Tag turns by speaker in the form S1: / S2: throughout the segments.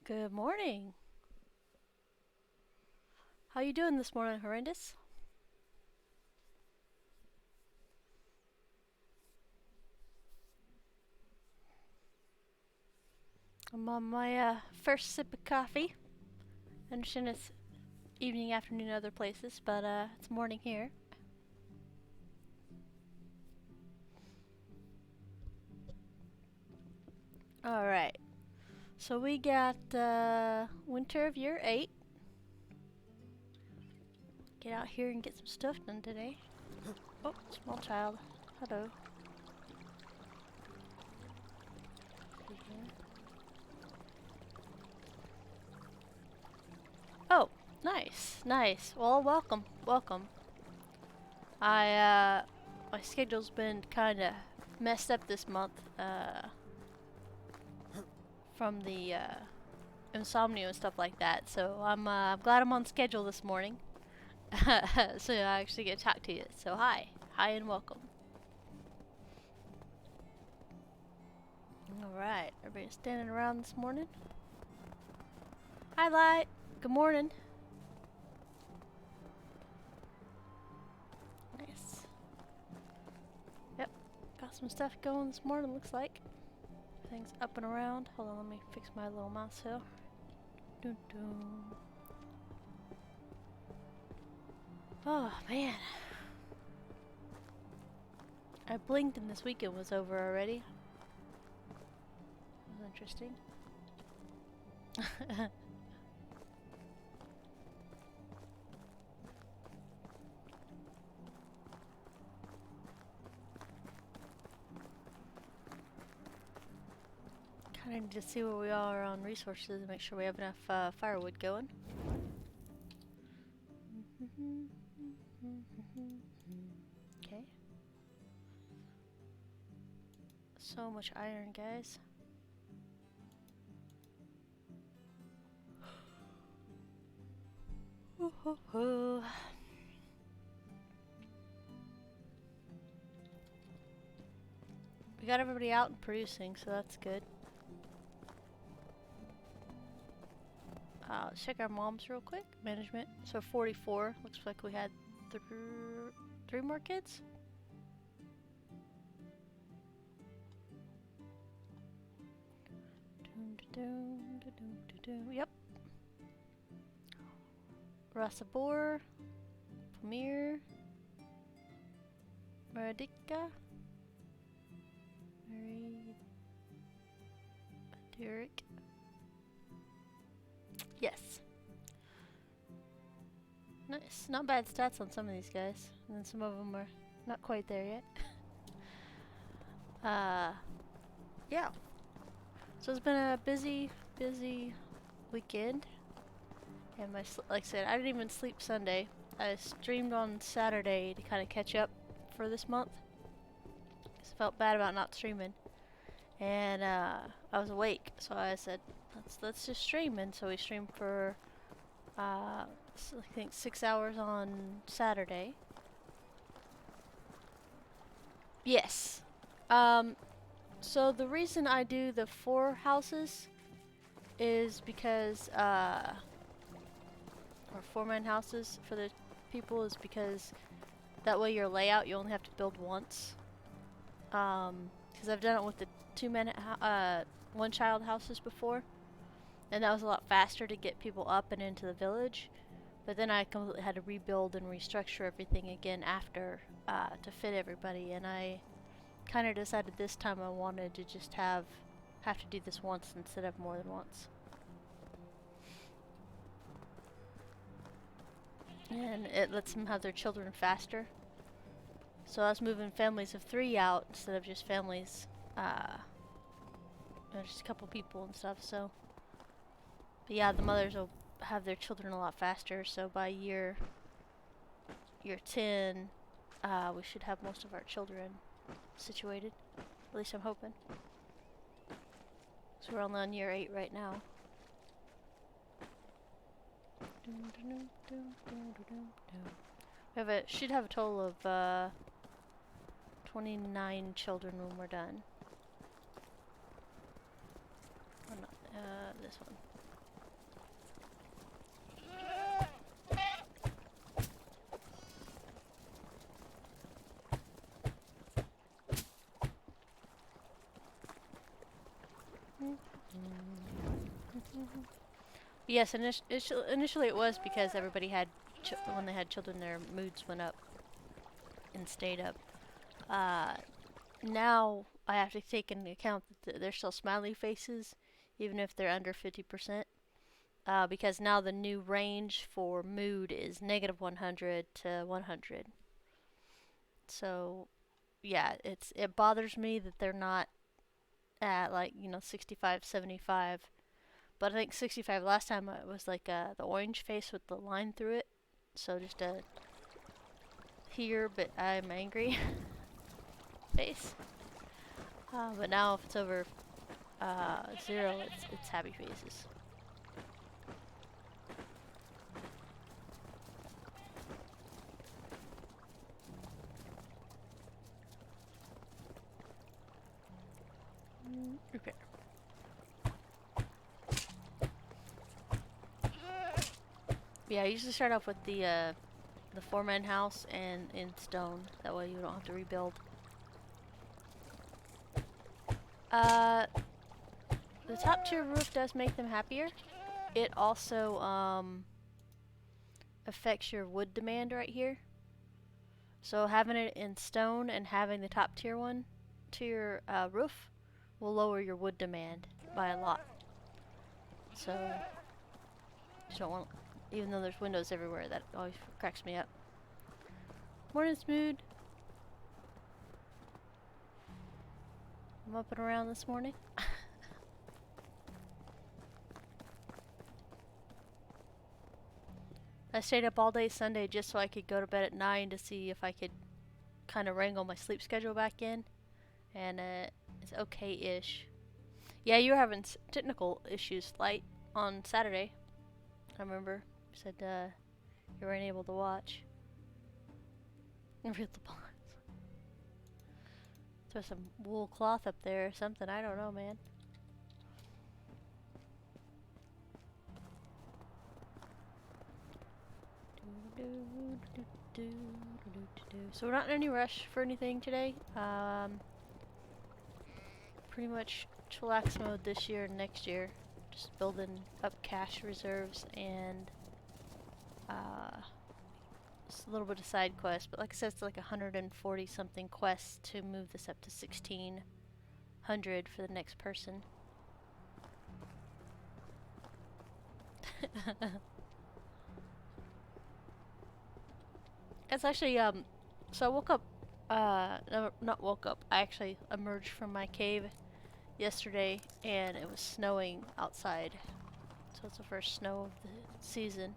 S1: Good morning. How you doing this morning, Horrendous? I'm on my first sip of coffee. I understand it's evening, afternoon, other places, but it's morning here. All right. So we got winter of year 8. Get out here and get some stuff done today. Oh, small child. Hello. Oh, nice, nice. Well, welcome. My schedule's been kind of messed up this month, from the, insomnia and stuff like that, so I'm glad I'm on schedule this morning. So I actually get to talk to you, so hi and welcome. Alright, everybody standing around this morning? Hi Light, good morning. Nice. Yep, got some stuff going this morning, looks like. Everything's up and around. Hold on, let me fix my little mouse here. Dun dun. Oh man. I blinked and this weekend was over already. That was interesting. Kinda need to see where we are on resources and make sure we have enough firewood going. Okay. So much iron, guys. We got everybody out and producing, so that's good. Let's check our moms real quick. Management. So 44. Looks like we had three more kids. Yep. Rasabor, Pamir, Maradika, Mary, Derek. Yes. Nice. Not bad stats on some of these guys. And then some of them are not quite there yet. Yeah. So it's been a busy weekend. And like I said, I didn't even sleep Sunday. I streamed on Saturday to kind of catch up for this month. Cause I felt bad about not streaming. And I was awake, so I said, let's just stream. And so we streamed for I think 6 hours on Saturday. Yes. So the reason I do the 4 houses is because or 4-man houses for the people is because that way your layout you only have to build once. Because I've done it with the 2-man 1-child houses before, and that was a lot faster to get people up and into the village. But then I completely had to rebuild and restructure everything again after to fit everybody, and I kind of decided this time I wanted to just have to do this once instead of more than once. And it lets them have their children faster. So I was moving families of 3 out instead of just families, just a couple people and stuff, so. But yeah, the mothers will have their children a lot faster, so by year 10, we should have most of our children situated. At least I'm hoping. So we're only on year 8 right now. We should have a total of 29 children when we're done. Oh, no, this one. Yes, initially it was because everybody had, when they had children, their moods went up and stayed up. Now I have to take into account that they're still smiley faces, even if they're under 50%. Because now the new range for mood is -100 to 100. So, yeah, it bothers me that they're not at like 65, 75. But I think 65 last time it was like the orange face with the line through it. So just a here, but I'm angry face. But now if it's over 0, it's happy faces. Okay. Yeah, I usually start off with the 4-man house and in stone. That way you don't have to rebuild. The top tier roof does make them happier. It also affects your wood demand right here. So having it in stone and having the top tier one to your roof will lower your wood demand by a lot. So you don't want, even though there's windows everywhere, that always cracks me up. Morning, Smood. I'm up and around this morning. I stayed up all day Sunday just so I could go to bed at 9 to see if I could kind of wrangle my sleep schedule back in. And it's okay-ish. Yeah, you were having technical issues, Light, on Saturday. I remember. You said you weren't able to watch. Read the blinds. Throw some wool cloth up there or something. I don't know, man. So we're not in any rush for anything today. Pretty much chillax mode this year and next year. Just building up cash reserves and just a little bit of side quests. But like I said, it's like 140 something quests to move this up to 1600 for the next person. It's actually so I woke up no, not woke up, I actually emerged from my cave yesterday and it was snowing outside. So it's the first snow of the season.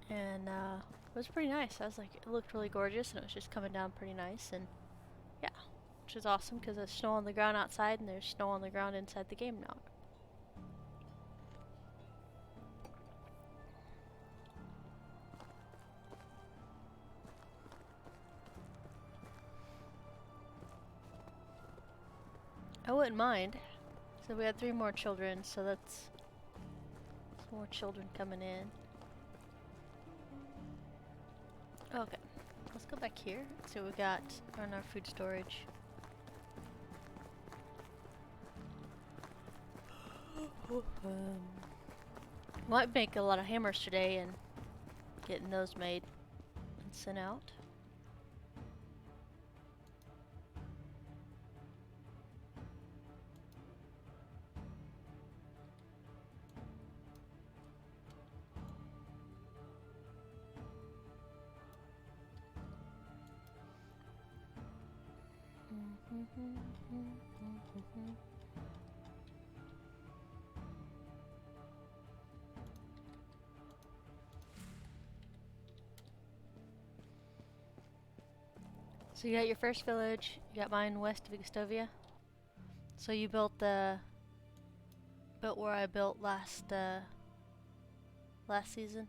S1: And it was pretty nice. I was like, it looked really gorgeous and it was just coming down pretty nice, and yeah, which is awesome because there's snow on the ground outside and there's snow on the ground inside the game now. I wouldn't mind. So we had 3 more children, so that's some more children coming in. Okay, let's go back here. See what we got on our food storage. Might make a lot of hammers today and getting those made and sent out. So you got your first village, you got mine west of Eustovia. So you built where I built last season.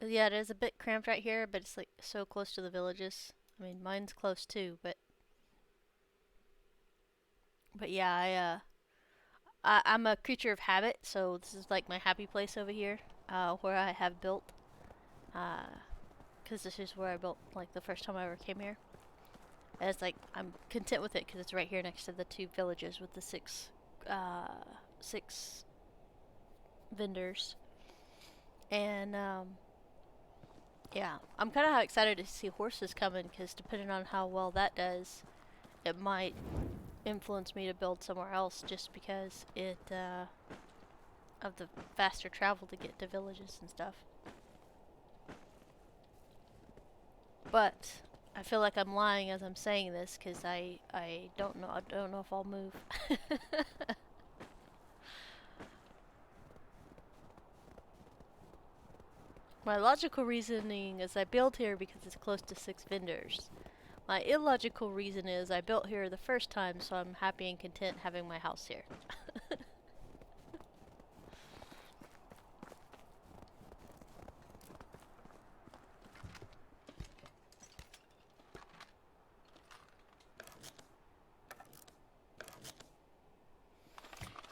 S1: Yeah, it is a bit cramped right here, but it's like so close to the villages. I mean, mine's close too, but yeah, I'm a creature of habit, so this is like my happy place over here, where I have built, because this is where I built like the first time I ever came here. And it's like, I'm content with it because it's right here next to the 2 villages with the 6 vendors. And yeah, I'm kind of excited to see horses coming because depending on how well that does, it might influence me to build somewhere else just because of the faster travel to get to villages and stuff. But I feel like I'm lying as I'm saying this because I don't know. I don't know if I'll move. My logical reasoning is I built here because it's close to 6 vendors. My illogical reason is I built here the first time, so I'm happy and content having my house here.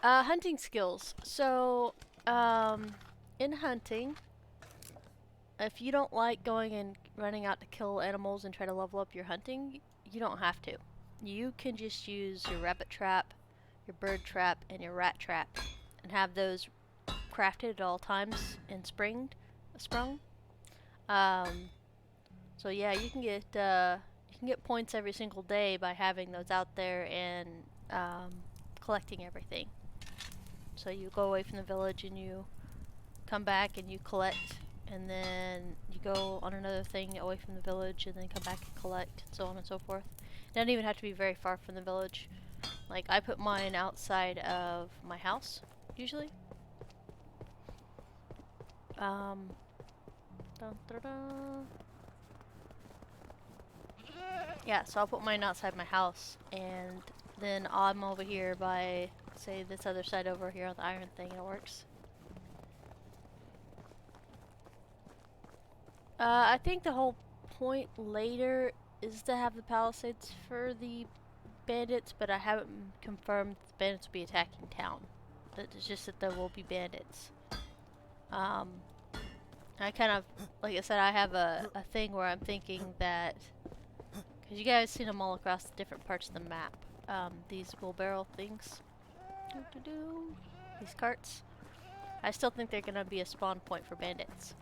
S1: Hunting skills. So, in hunting, if you don't like going and running out to kill animals and try to level up your hunting, you don't have to. You can just use your rabbit trap, your bird trap, and your rat trap, and have those crafted at all times and sprung. So yeah, you can get points every single day by having those out there and collecting everything. So you go away from the village and you come back and you collect, and then you go on another thing away from the village and then come back and collect, and so on and so forth. It doesn't even have to be very far from the village. Like, I put mine outside of my house, usually. Dun, dun, dun. Yeah, so I'll put mine outside my house, and then I'm over here by, say, this other side over here on the iron thing, and it works. I think the whole point later is to have the palisades for the bandits, but I haven't confirmed the bandits will be attacking town. It's just that there will be bandits. I kind of, like I said, I have a thing where I'm thinking that, because you guys seen them all across the different parts of the map, these wheelbarrow things, these carts, I still think they're going to be a spawn point for bandits.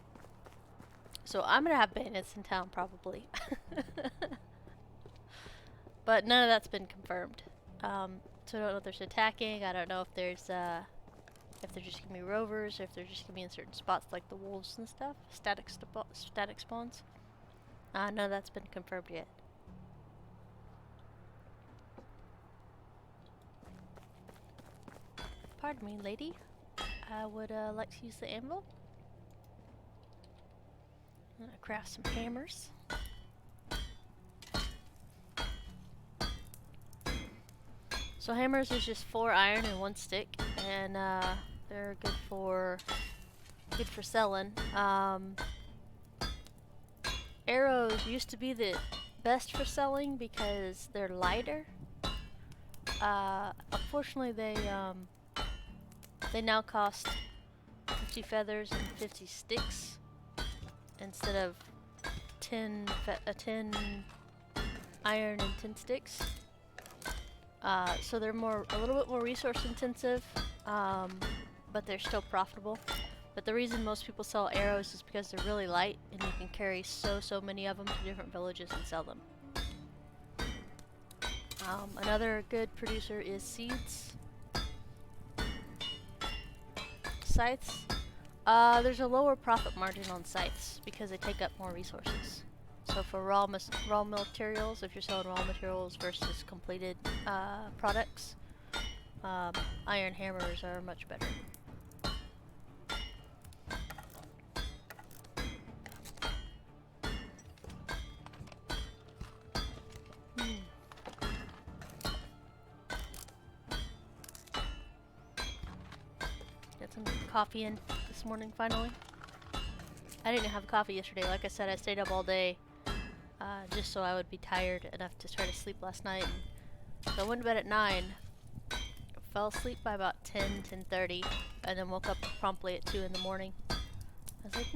S1: So I'm going to have bandits in town, probably. But none of that's been confirmed. So I don't know if there's attacking, I don't know if there's, if they're just going to be rovers, or if they're just going to be in certain spots like the wolves and stuff, static spawns. None of that's been confirmed yet. Pardon me, lady. I would like to use the anvil. I'm gonna craft some hammers. So hammers is just 4 iron and 1 stick, and they're good for selling. Arrows used to be the best for selling because they're lighter. Unfortunately, they now cost 50 feathers and 50 sticks instead of 10 iron and 10 sticks. So they're a little bit more resource intensive, but they're still profitable. But the reason most people sell arrows is because they're really light and you can carry so many of them to different villages and sell them. Another good producer is seeds. Scythes. There's a lower profit margin on scythes because they take up more resources. So for raw materials, if you're selling raw materials versus completed products, iron hammers are much better. Got some coffee in this morning finally. I didn't have coffee yesterday. Like I said, I stayed up all day just so I would be tired enough to try to sleep last night. So I went to bed at 9, fell asleep by about 10:30, and then woke up promptly at 2 in the morning. I was like,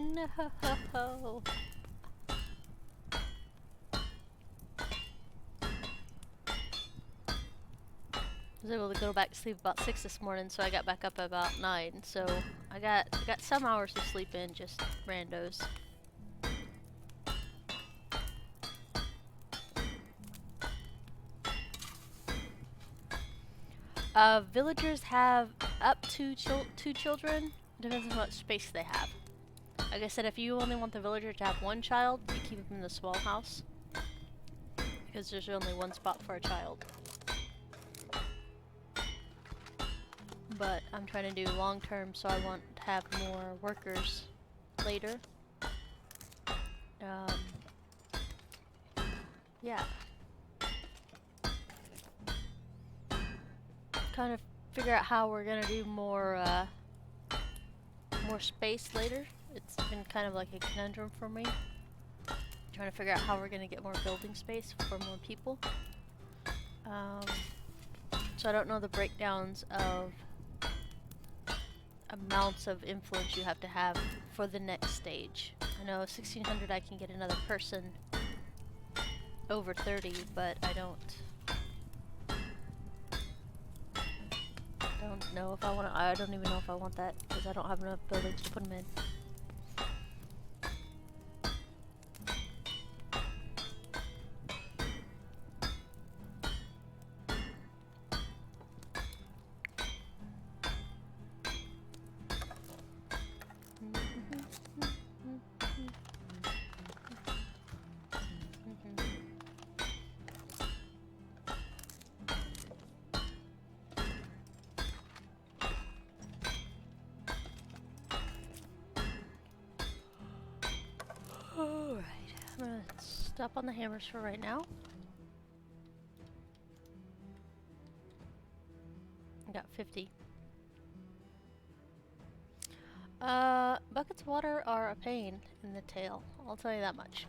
S1: no. was able to go back to sleep about 6 this morning, so I got back up at about 9. So I got some hours of sleep in, just randos. Villagers have up to 2 children. Depends on how much space they have. Like I said, if you only want the villager to have 1 child, you keep him in the small house. Because there's only 1 spot for a child. But I'm trying to do long term, so I want to have more workers later. Yeah. Kind of figure out how we're gonna do more space later. It's been kind of like a conundrum for me. Trying to figure out how we're gonna get more building space for more people. So I don't know the breakdowns of amounts of influence you have to have for the next stage. I know 1600 I can get another person over 30, but I don't know if I want to. I don't even know if I want that because I don't have enough buildings to put them in. Alright, I'm gonna stop on the hammers for right now. I got 50. Buckets of water are a pain in the tail, I'll tell you that much.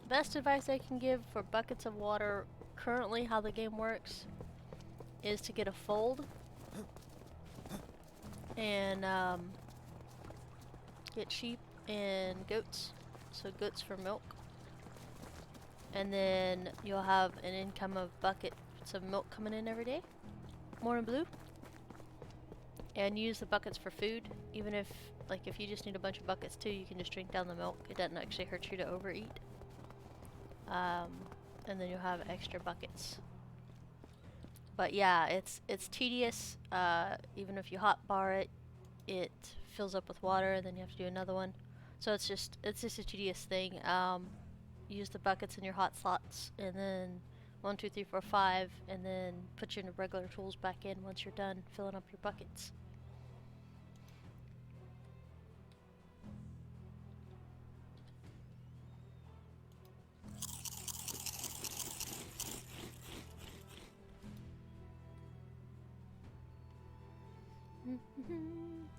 S1: Best advice I can give for buckets of water, currently how the game works, is to get a fold and get sheep and goats, so goats for milk, and then you'll have an income of buckets of milk coming in every day, morning blue, and use the buckets for food. Even if, like, if you just need a bunch of buckets too, you can just drink down the milk. It doesn't actually hurt you to overeat. And then you'll have extra buckets. But yeah, it's tedious. Even if you hotbar it, it fills up with water, and then you have to do another one. So it's just a tedious thing. Use the buckets in your hot slots, and then 1, 2, 3, 4, 5, and then put your regular tools back in once you're done filling up your buckets.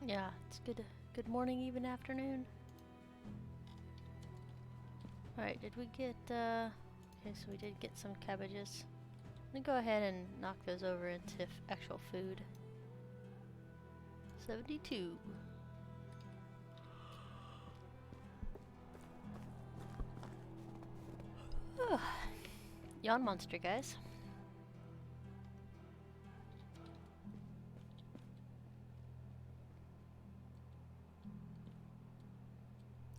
S1: Yeah, it's good morning, even afternoon. Alright, did we get, okay, so we did get some cabbages. Let me go ahead and knock those over into actual food. 72. Yawn monster, guys.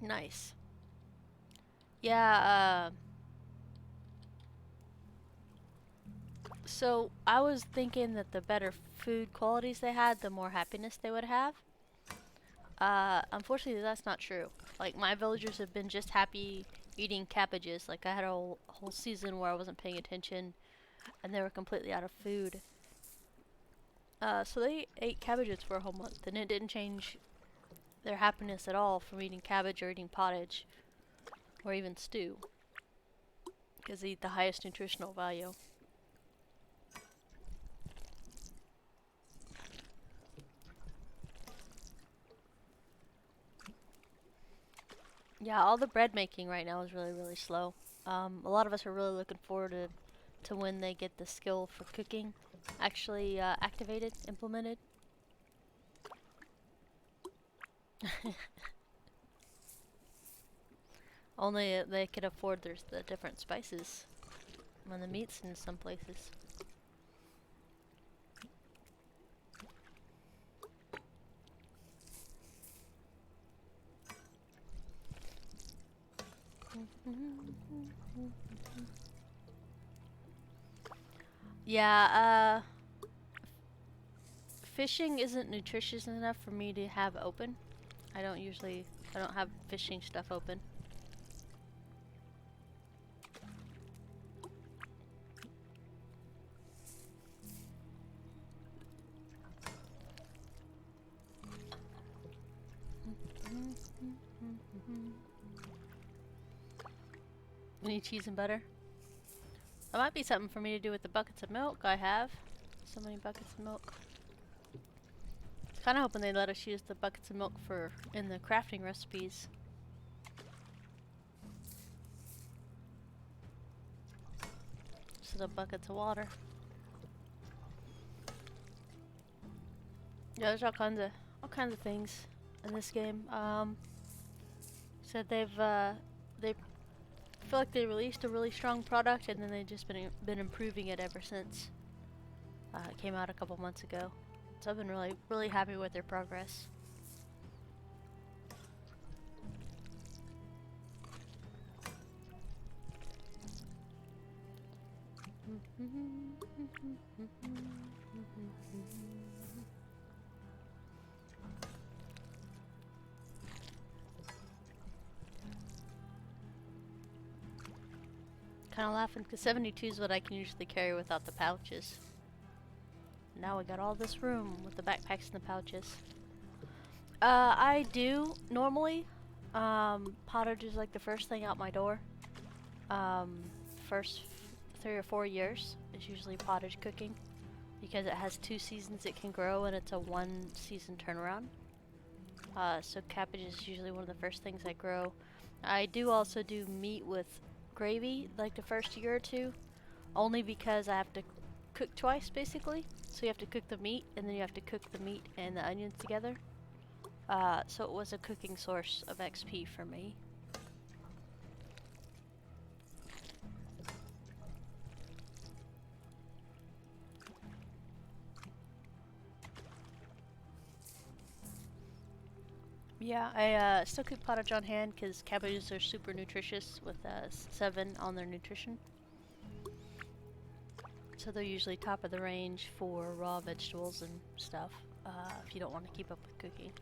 S1: Nice. Yeah, so I was thinking that the better food qualities they had, the more happiness they would have. Unfortunately, that's not true. Like, my villagers have been just happy eating cabbages. Like, I had a whole season where I wasn't paying attention, and they were completely out of food. So they ate cabbages for a whole month, and it didn't change their happiness at all from eating cabbage or eating pottage, or even stew, because they eat the highest nutritional value. Yeah, all the bread making right now is really, really slow. A lot of us are really looking forward to when they get the skill for cooking actually activated, implemented. Only they could afford the different spices When the meat's in some places. Yeah, fishing isn't nutritious enough for me to have open. I don't have fishing stuff open. Any cheese and butter? That might be something for me to do with the buckets of milk I have. So many buckets of milk. Kinda hoping they let us use the buckets of milk in the crafting recipes. Instead of buckets of water. Yeah, there's all kinds of things in this game. So they feel like they released a really strong product, and then they've just been improving it ever since. It came out a couple months ago. So I've been really happy with their progress. Kinda laughing because 72 is what I can usually carry without the pouches. Now we got all this room with the backpacks and the pouches. I do normally. Pottage is like the first thing out my door. First 3 or 4 years is usually pottage cooking because it has 2 seasons it can grow and it's a 1 season turnaround. So cabbage is usually one of the first things I grow. I do also do meat with gravy like the first year or 2, only because I have to cook twice basically. So you have to cook the meat and then you have to cook the meat and the onions together. So it was a cooking source of XP for me. Yeah, I still cook pottage on hand because cabbages are super nutritious with 7 on their nutrition. So they're usually top of the range for raw vegetables and stuff if you don't want to keep up with cooking.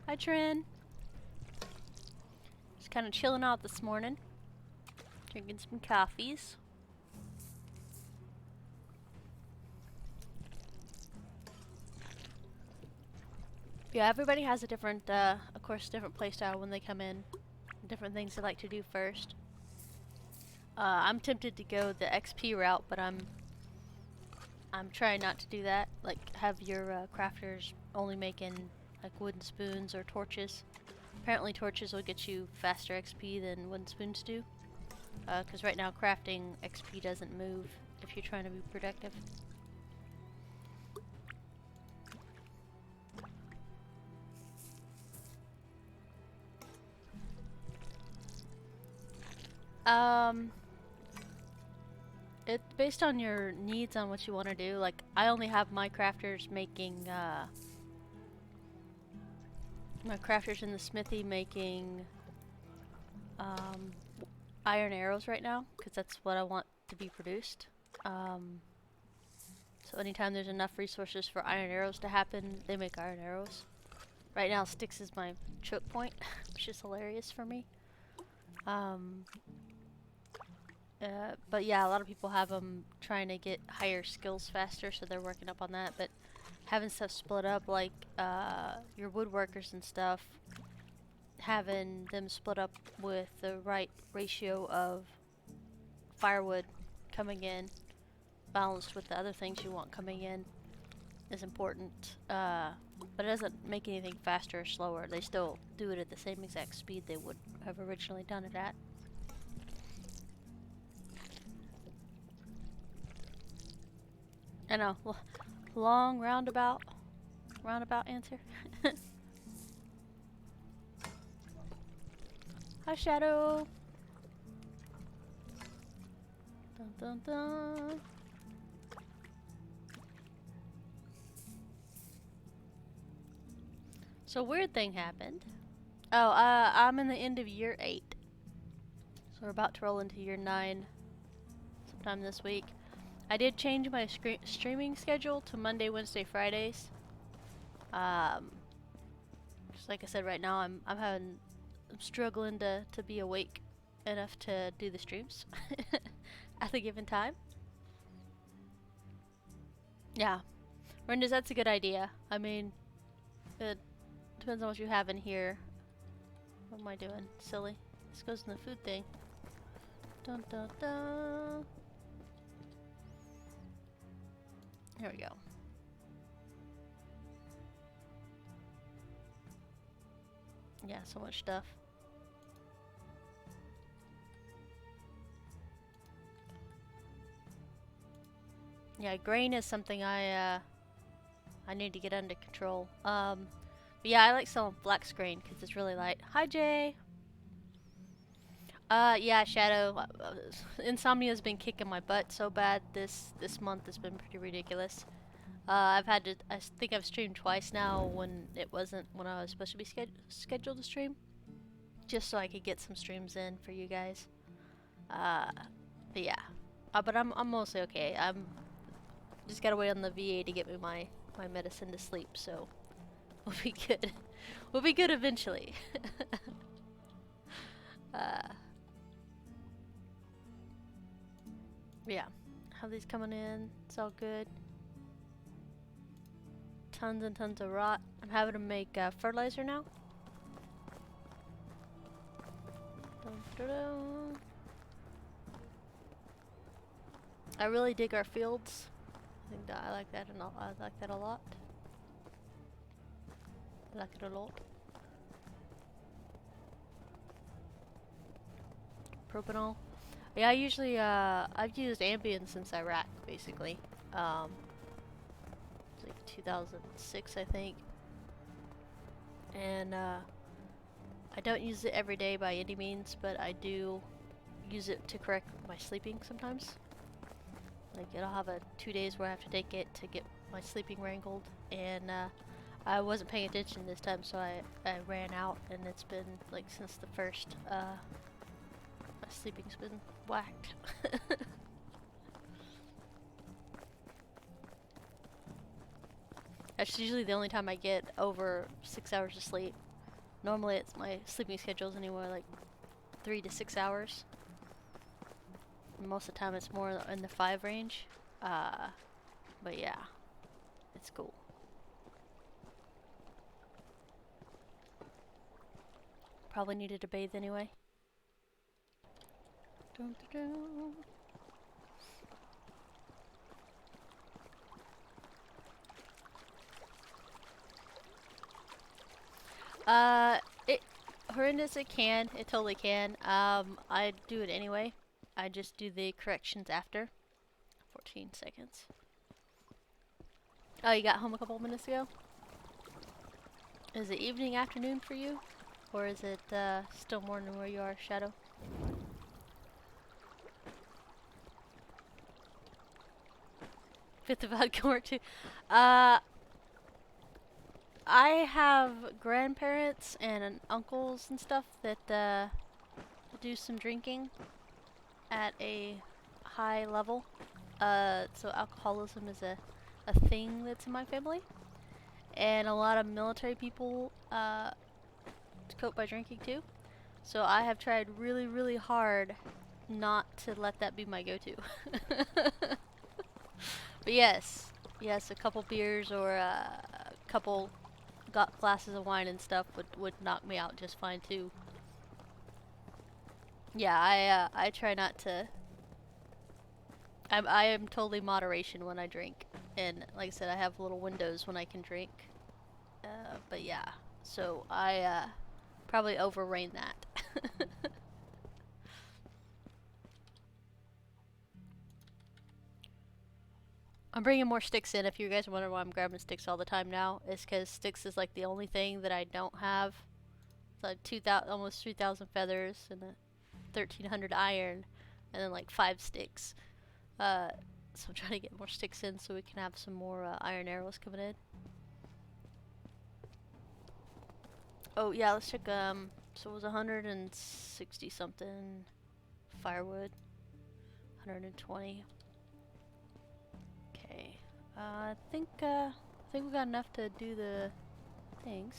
S1: Hi Trin! Just kind of chilling out this morning. Drinking some coffees. Yeah, everybody has a different, of course, different playstyle when they come in. Different things they like to do first. I'm tempted to go the XP route, but I'm trying not to do that. Like, have your crafters only making like wooden spoons or torches. Apparently torches will get you faster XP than wooden spoons do. Because right now crafting XP doesn't move if you're trying to be productive. It's based on your needs on what you want to do. Like, I only have my crafters making, my crafters in the smithy making, iron arrows right now, because that's what I want to be produced. So anytime there's enough resources for iron arrows to happen, they make iron arrows. Right now, sticks is my choke point, which is hilarious for me. But yeah, a lot of people have them trying to get higher skills faster, so they're working up on that. But having stuff split up, like your woodworkers and stuff, having them split up with the right ratio of firewood coming in, balanced with the other things you want coming in, is important. But it doesn't make anything faster or slower. They still do it at the same exact speed they would have originally done it at. I know, long roundabout answer. Hi, Shadow. Dun, dun. So weird thing happened. Oh, I'm in the end of year 8. So we're about to roll into year 9 sometime this week. I did change my streaming schedule to Monday, Wednesday, Fridays. Just like I said, right now I'm struggling to be awake enough to do the streams at a given time. Yeah, Renders, that's a good idea. I mean, it depends on what you have in here. What am I doing? Silly. This goes in the food thing. Dun dun dun. Here we go. Yeah, so much stuff. Yeah, grain is something I need to get under control. But yeah, I like selling flax grain because it's really light. Hi, Jay. Yeah, Shadow. Insomnia's been kicking my butt so bad this month. Has been pretty ridiculous. I've had to. I think I've streamed twice now when it wasn't when I was supposed to be scheduled to stream, just so I could get some streams in for you guys. But yeah. But I'm mostly okay. I'm just gotta wait on the VA to get me my medicine to sleep. So we'll be good. We'll be good eventually. Yeah, have these coming in. It's all good. Tons and tons of rot. I'm having to make fertilizer now. Dun, dun, dun. I really dig our fields. I think that I like that and I like that a lot. I like it a lot. Propanol. Yeah, I usually I've used Ambien since Iraq, basically. It's like 2006, I think. And I don't use it every day by any means, but I do use it to correct my sleeping sometimes. Like, I'll have 2 days where I have to take it to get my sleeping wrangled, and I wasn't paying attention this time, so I ran out, and it's been like since the first. My sleeping's been whacked. That's usually the only time I get over 6 hours of sleep. Normally, it's my sleeping schedule's anywhere like 3 to 6 hours. Most of the time, it's more in the 5 range. But yeah, it's cool. Probably needed to bathe anyway. Dun, dun, dun. It horrendous. It can. It totally can. I do it anyway. I just do the corrections after. 14 seconds. Oh, you got home a couple minutes ago? Is it evening, afternoon for you? Or is it still morning where you are, Shadow? Fifth of vodka work too. I have grandparents and uncles and stuff that do some drinking at a high level. So alcoholism is a thing that's in my family. And a lot of military people cope by drinking too. So I have tried really, really hard not to let that be my go-to. But yes, a couple beers or a couple glasses of wine and stuff would knock me out just fine too. Yeah, I try not to. I am totally moderation when I drink, and like I said, I have little windows when I can drink. But yeah, so I probably overreign that. I'm bringing more sticks in. If you guys wonder why I'm grabbing sticks all the time now, it's because sticks is like the only thing that I don't have. It's like 2,000, almost 3,000 feathers and 1,300 iron, and then like 5 sticks. So I'm trying to get more sticks in so we can have some more iron arrows coming in. Oh yeah, let's check. So it was 160 something firewood, 120. Okay. I think we got enough to do the things.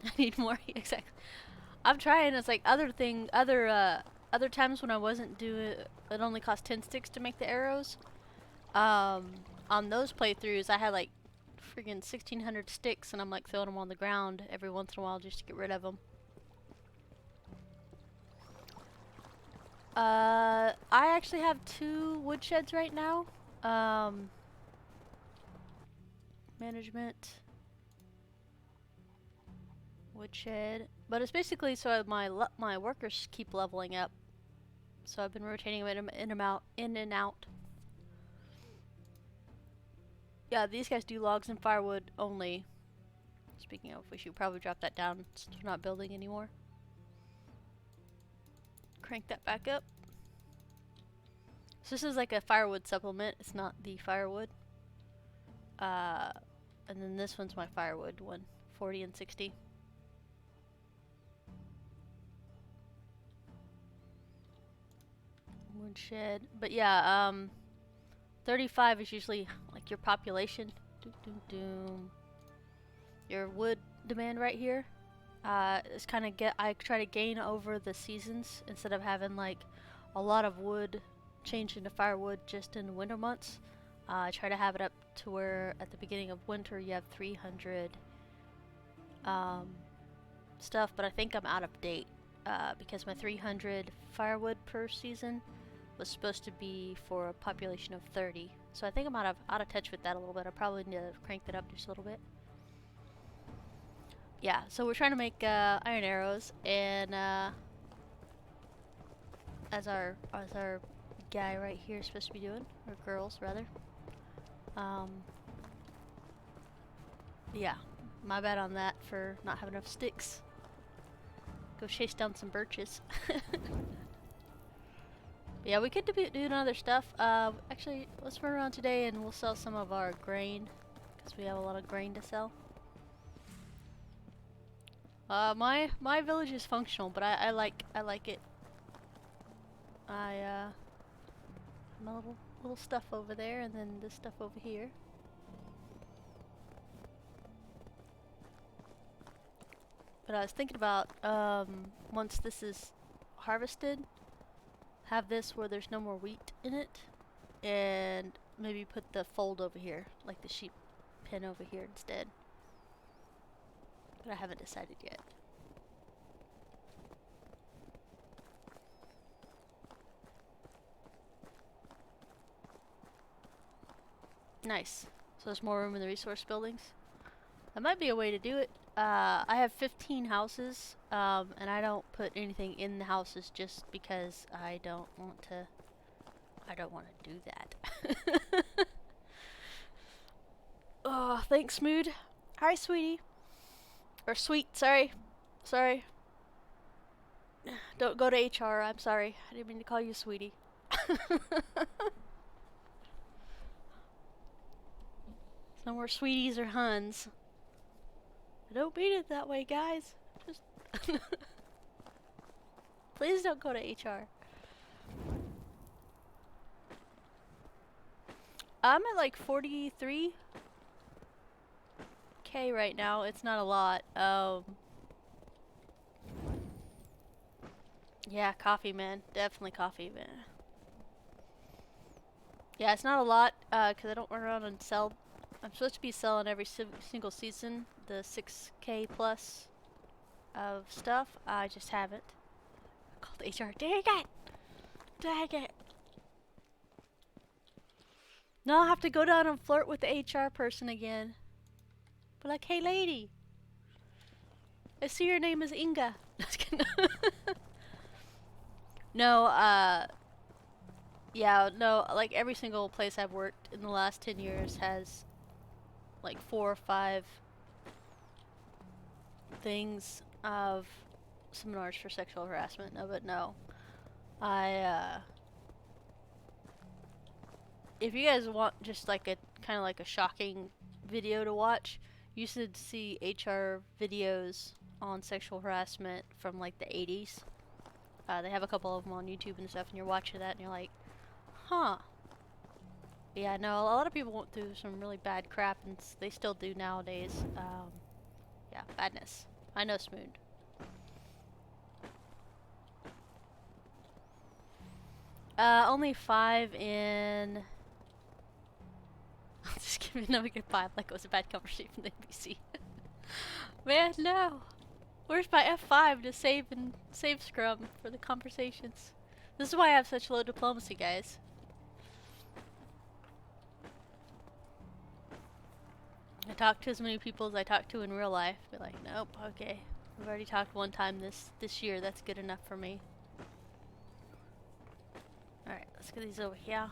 S1: I need more. Exactly. I'm trying. It's like other times when I wasn't doing. It only cost 10 sticks to make the arrows. On those playthroughs, I had like freaking 1,600 sticks, and I'm like throwing them on the ground every once in a while just to get rid of them. I actually have 2 woodsheds right now. Management. Woodshed. But it's basically so my workers keep leveling up. So I've been rotating them in and out. Yeah, these guys do logs and firewood only. Speaking of, we should probably drop that down since we're not building anymore. Crank that back up. So this is like a firewood supplement. It's not the firewood. And then this one's my firewood one, 40 and 60. Woodshed. But yeah, 35 is usually like your population. Your wood demand right here. It's kind of I try to gain over the seasons instead of having like a lot of wood change into firewood just in the winter months. I try to have it up to where at the beginning of winter you have 300 stuff, but I think I'm out of date because my 300 firewood per season was supposed to be for a population of 30. So I think I'm out of touch with that a little bit. I probably need to crank that up just a little bit. Yeah, so we're trying to make iron arrows, and as our guy right here is supposed to be doing, or girls rather. Yeah, my bad on that for not having enough sticks. Go chase down some birches. Yeah, we could be doing other stuff. Actually, let's run around today and we'll sell some of our grain, because we have a lot of grain to sell. My village is functional, but I like it. My little stuff over there, and then this stuff over here. But I was thinking about once this is harvested, have this where there's no more wheat in it, and maybe put the fold over here, like the sheep pen over here instead. But I haven't decided yet. Nice. So there's more room in the resource buildings. That might be a way to do it. I have 15 houses, and I don't put anything in the houses just because I don't want to do that. Oh, thanks, Mood. Hi, sweetie. Or sweet, sorry. Sorry. Don't go to HR, I'm sorry. I didn't mean to call you sweetie. No more sweeties or huns. I don't mean it that way, guys. Just please don't go to HR. I'm at like 43K right now. It's not a lot. Yeah, coffee, man. Definitely coffee, man. Yeah, it's not a lot, because I don't run around and sell. I'm supposed to be selling every single season the 6K plus of stuff. I just haven't. I called HR. Dang it! Dang it! No, I'll have to go down and flirt with the HR person again. But like, hey lady, I see your name is Inga. No, yeah, no, like every single place I've worked in the last 10 years has like 4 or 5 things of seminars for sexual harassment. No, but no. if you guys want just like a kind of like a shocking video to watch, you should see HR videos on sexual harassment from like the 80s. They have a couple of them on YouTube and stuff, and you're watching that and you're like, huh. Yeah, no, a lot of people went through some really bad crap, and they still do nowadays. Yeah, badness. I know, Smoon. Only 5 in... I'm just giving them a good 5 like it was a bad conversation from the NPC. Man, no! Where's my F5 to save and save scrum for the conversations? This is why I have such low diplomacy, guys. I talk to as many people as I talk to in real life. Be like, nope, okay. I've already talked one time this year. That's good enough for me. Alright, let's get these over here.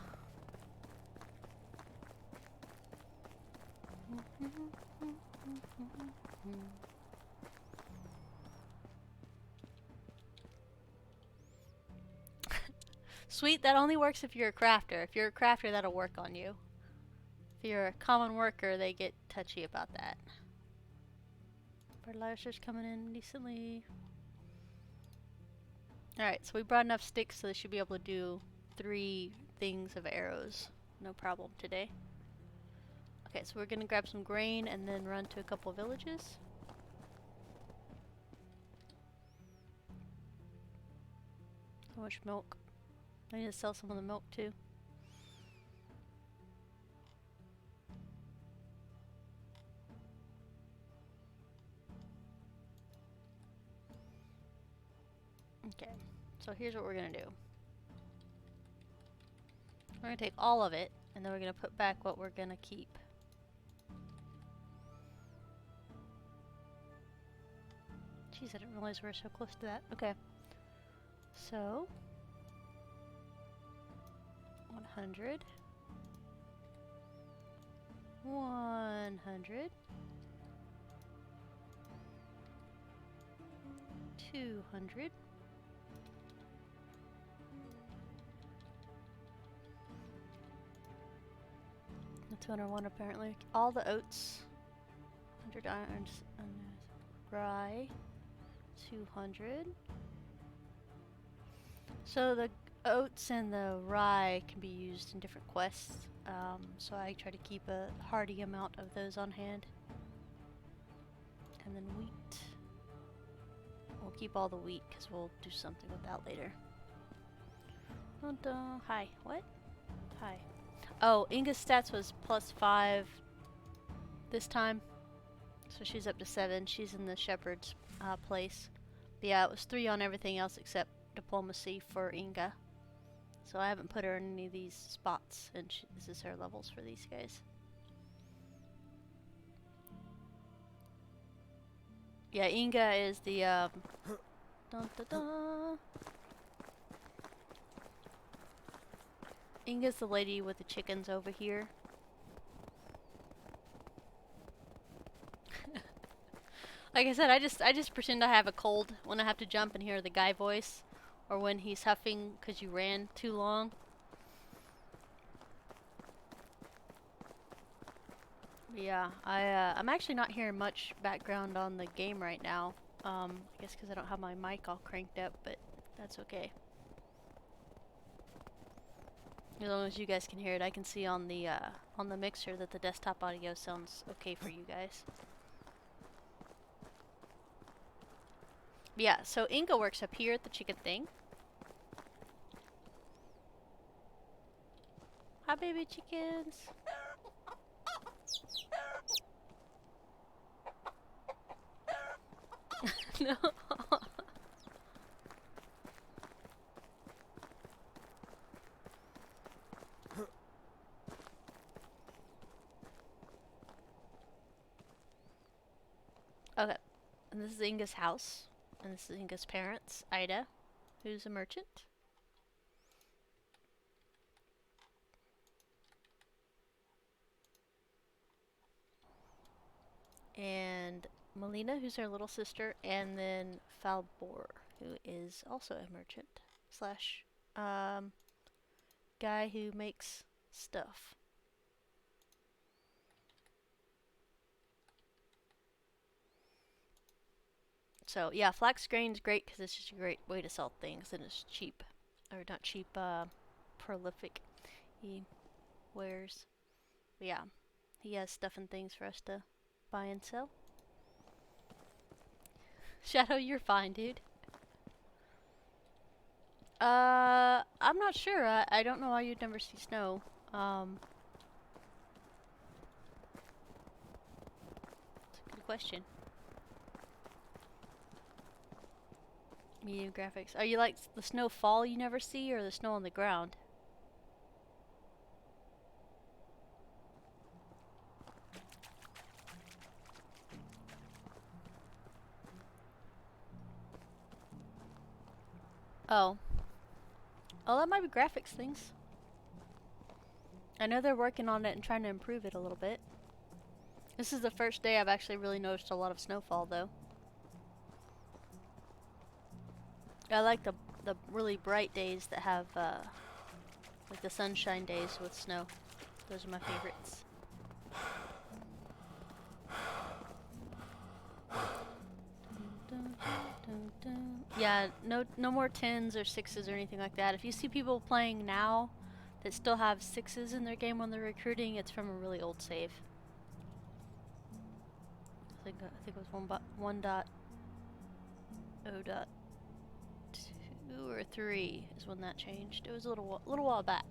S1: Sweet, that only works if you're a crafter. If you're a crafter, that'll work on you. If you're a common worker, they get touchy about that. Fertilizer's coming in decently. Alright, so we brought enough sticks so they should be able to do 3 things of arrows. No problem today. Okay, so we're gonna grab some grain and then run to a couple of villages. How much milk? I need to sell some of the milk too. Okay, so here's what we're gonna do. We're gonna take all of it, and then we're gonna put back what we're gonna keep. Jeez, I didn't realize we were so close to that. Okay. So 100. 100. 200. That's 201 apparently. All the oats. 100 irons. Rye. 200. So the oats and the rye can be used in different quests. So I try to keep a hearty amount of those on hand. And then wheat. We'll keep all the wheat because we'll do something with that later. Hi. What? Hi. Oh, Inga's stats was +5 this time. So she's up to 7. She's in the shepherd's place. But yeah, it was 3 on everything else except diplomacy for Inga. So I haven't put her in any of these spots, and this is her levels for these guys. Yeah, Inga is the dun, dun, dun. Inga's the lady with the chickens over here. Like I said, I just pretend I have a cold when I have to jump and hear the guy voice, or when he's huffing because you ran too long. But yeah, I'm actually not hearing much background on the game right now. I guess because I don't have my mic all cranked up, but that's okay. As long as you guys can hear it, I can see on the mixer that the desktop audio sounds okay for you guys. But yeah, so Inga works up here at the chicken thing. Hi, baby chickens. No. Okay, and this is Inga's house, and this is Inga's parents, Ida, who's a merchant. And Melina, who's her little sister, and then Falbor, who is also a merchant slash guy who makes stuff. So yeah, flax grain's great because it's just a great way to sell things and it's cheap, or not cheap, prolific. He wears, but yeah, he has stuff and things for us to buy and sell. Shadow, you're fine, dude. I'm not sure. I don't know why you'd never see snow. It's a good question. Medium graphics. Are you like the snow fall you never see, or the snow on the ground? Oh. Oh, that might be graphics things. I know they're working on it and trying to improve it a little bit. This is the first day I've actually really noticed a lot of snowfall, though. I like the really bright days that have, like the sunshine days with snow. Those are my favorites. Yeah, no more 10s or 6s or anything like that. If you see people playing now that still have 6s in their game when they're recruiting, it's from a really old save. I think it was 1.0.2 or 3 is when that changed. It was a little while back.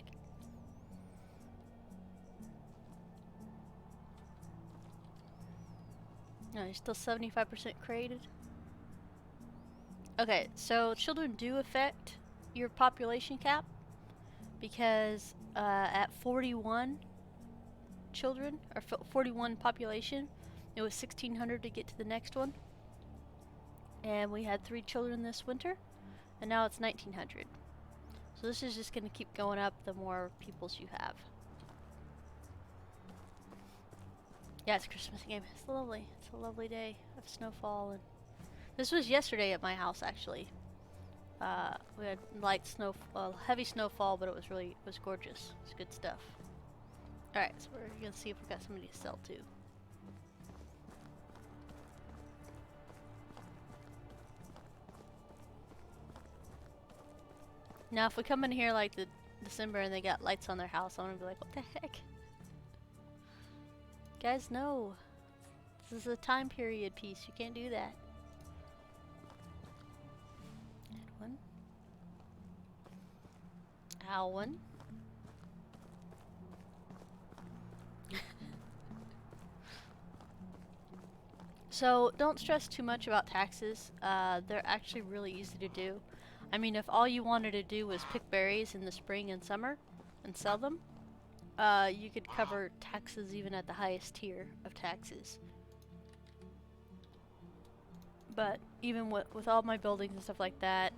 S1: No, you're still 75% created. Okay, so children do affect your population cap because at 41 children, or 41 population, it was 1,600 to get to the next one. And we had 3 children this winter, and now it's 1,900. So this is just going to keep going up the more peoples you have. Yeah, it's a Christmas game. It's lovely. It's a lovely day of snowfall, and this was yesterday at my house actually. We had light snow, heavy snowfall, but it was gorgeous. It's good stuff. All right, so we're gonna see if we got somebody to sell to. Now, if we come in here like the December and they got lights on their house, I'm gonna be like, what the heck? Guys, no. This is a time period piece. You can't do that. Edwin. Alwyn. So, don't stress too much about taxes. They're actually really easy to do. I mean, if all you wanted to do was pick berries in the spring and summer and sell them, you could cover taxes even at the highest tier of taxes. But even with all my buildings and stuff like that,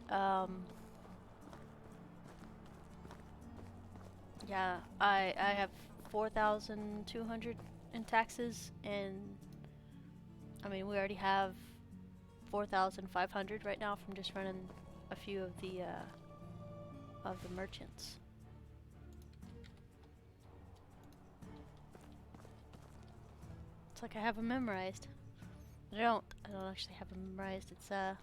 S1: yeah, I have 4,200 in taxes, and I mean we already have 4,500 right now from just running a few of the merchants. It's like I have them memorized. I don't actually have them memorized. It's on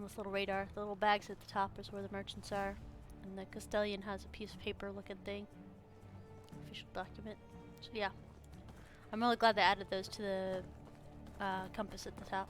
S1: this little radar. The little bags at the top is where the merchants are, and the Castellan has a piece of paper looking thing. Official document. So yeah. I'm really glad they added those to the compass at the top.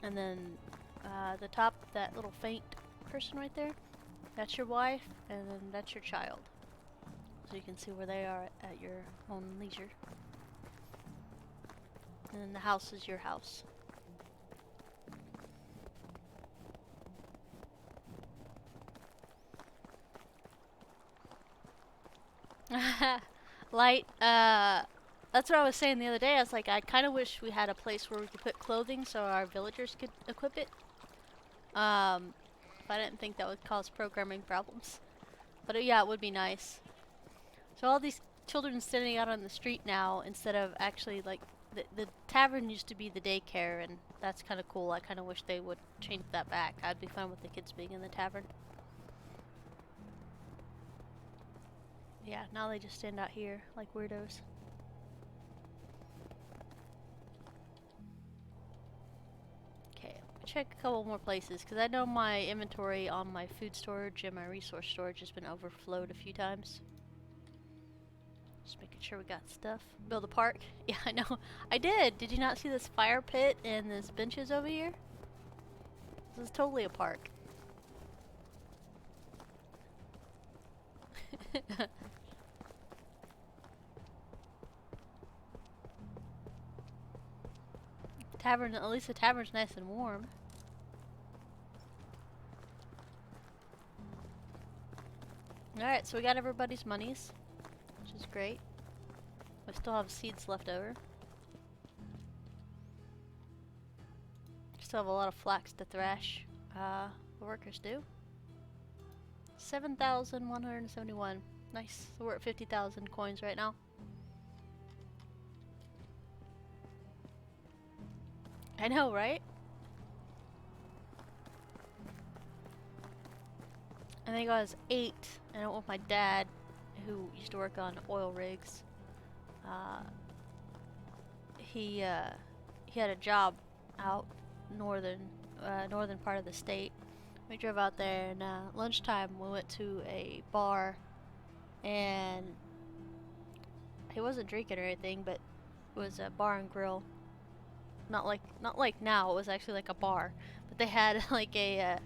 S1: And then the top, that little faint person right there, that's your wife, and then that's your child. So you can see where they are at your own leisure. And then the house is your house. Light, that's what I was saying the other day. I was like, I kind of wish we had a place where we could put clothing so our villagers could equip it. I didn't think that would cause programming problems. But yeah, it would be nice. So all these children standing out on the street now instead of actually like the tavern used to be the daycare, and that's kind of cool. I kind of wish they would change that back. I'd be fine with the kids being in the tavern. Yeah, now they just stand out here like weirdos. Okay, check a couple more places because I know my inventory on my food storage and my resource storage has been overflowed a few times. Just making sure we got stuff. Build a park? Yeah, I know. I did! Did you not see this fire pit and this benches over here? This is totally a park. Tavern, at least the tavern's nice and warm. Alright, so we got everybody's monies, which is great. We still have seeds left over. Still have a lot of flax to thrash. The workers do. 7,171. Nice. So we're at 50,000 coins right now. I know, right? I think I was 8, and I went with my dad, who used to work on oil rigs. He had a job out northern part of the state. We drove out there, and lunchtime we went to a bar, and he wasn't drinking or anything, but it was a bar and grill. Not like now. It was actually like a bar, but they had like a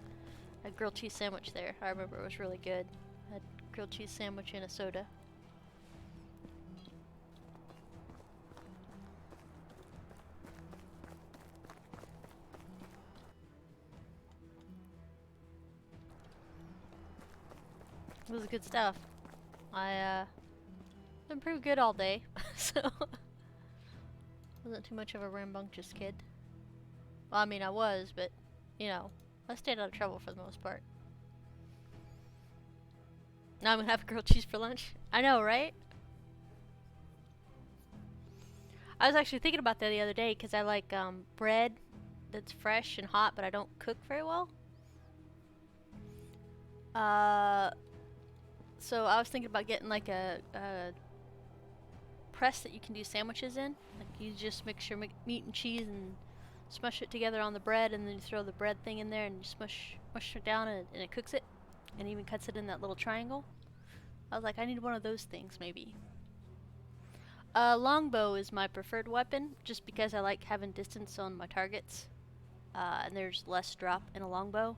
S1: grilled cheese sandwich there. I remember it was really good. I had grilled cheese sandwich and a soda. It was good stuff. I been pretty good all day, so wasn't too much of a rambunctious kid. Well, I mean, I was, but you know, I stayed out of trouble for the most part. Now I'm gonna have grilled cheese for lunch. I know, right? I was actually thinking about that the other day because I like bread that's fresh and hot, but I don't cook very well. So I was thinking about getting like a press that you can do sandwiches in. Like you just mix your meat and cheese and smush it together on the bread, and then you throw the bread thing in there and you smush it down, and it cooks it, and even cuts it in that little triangle. I was like, I need one of those things maybe. Longbow is my preferred weapon, just because I like having distance on my targets, and there's less drop in a longbow.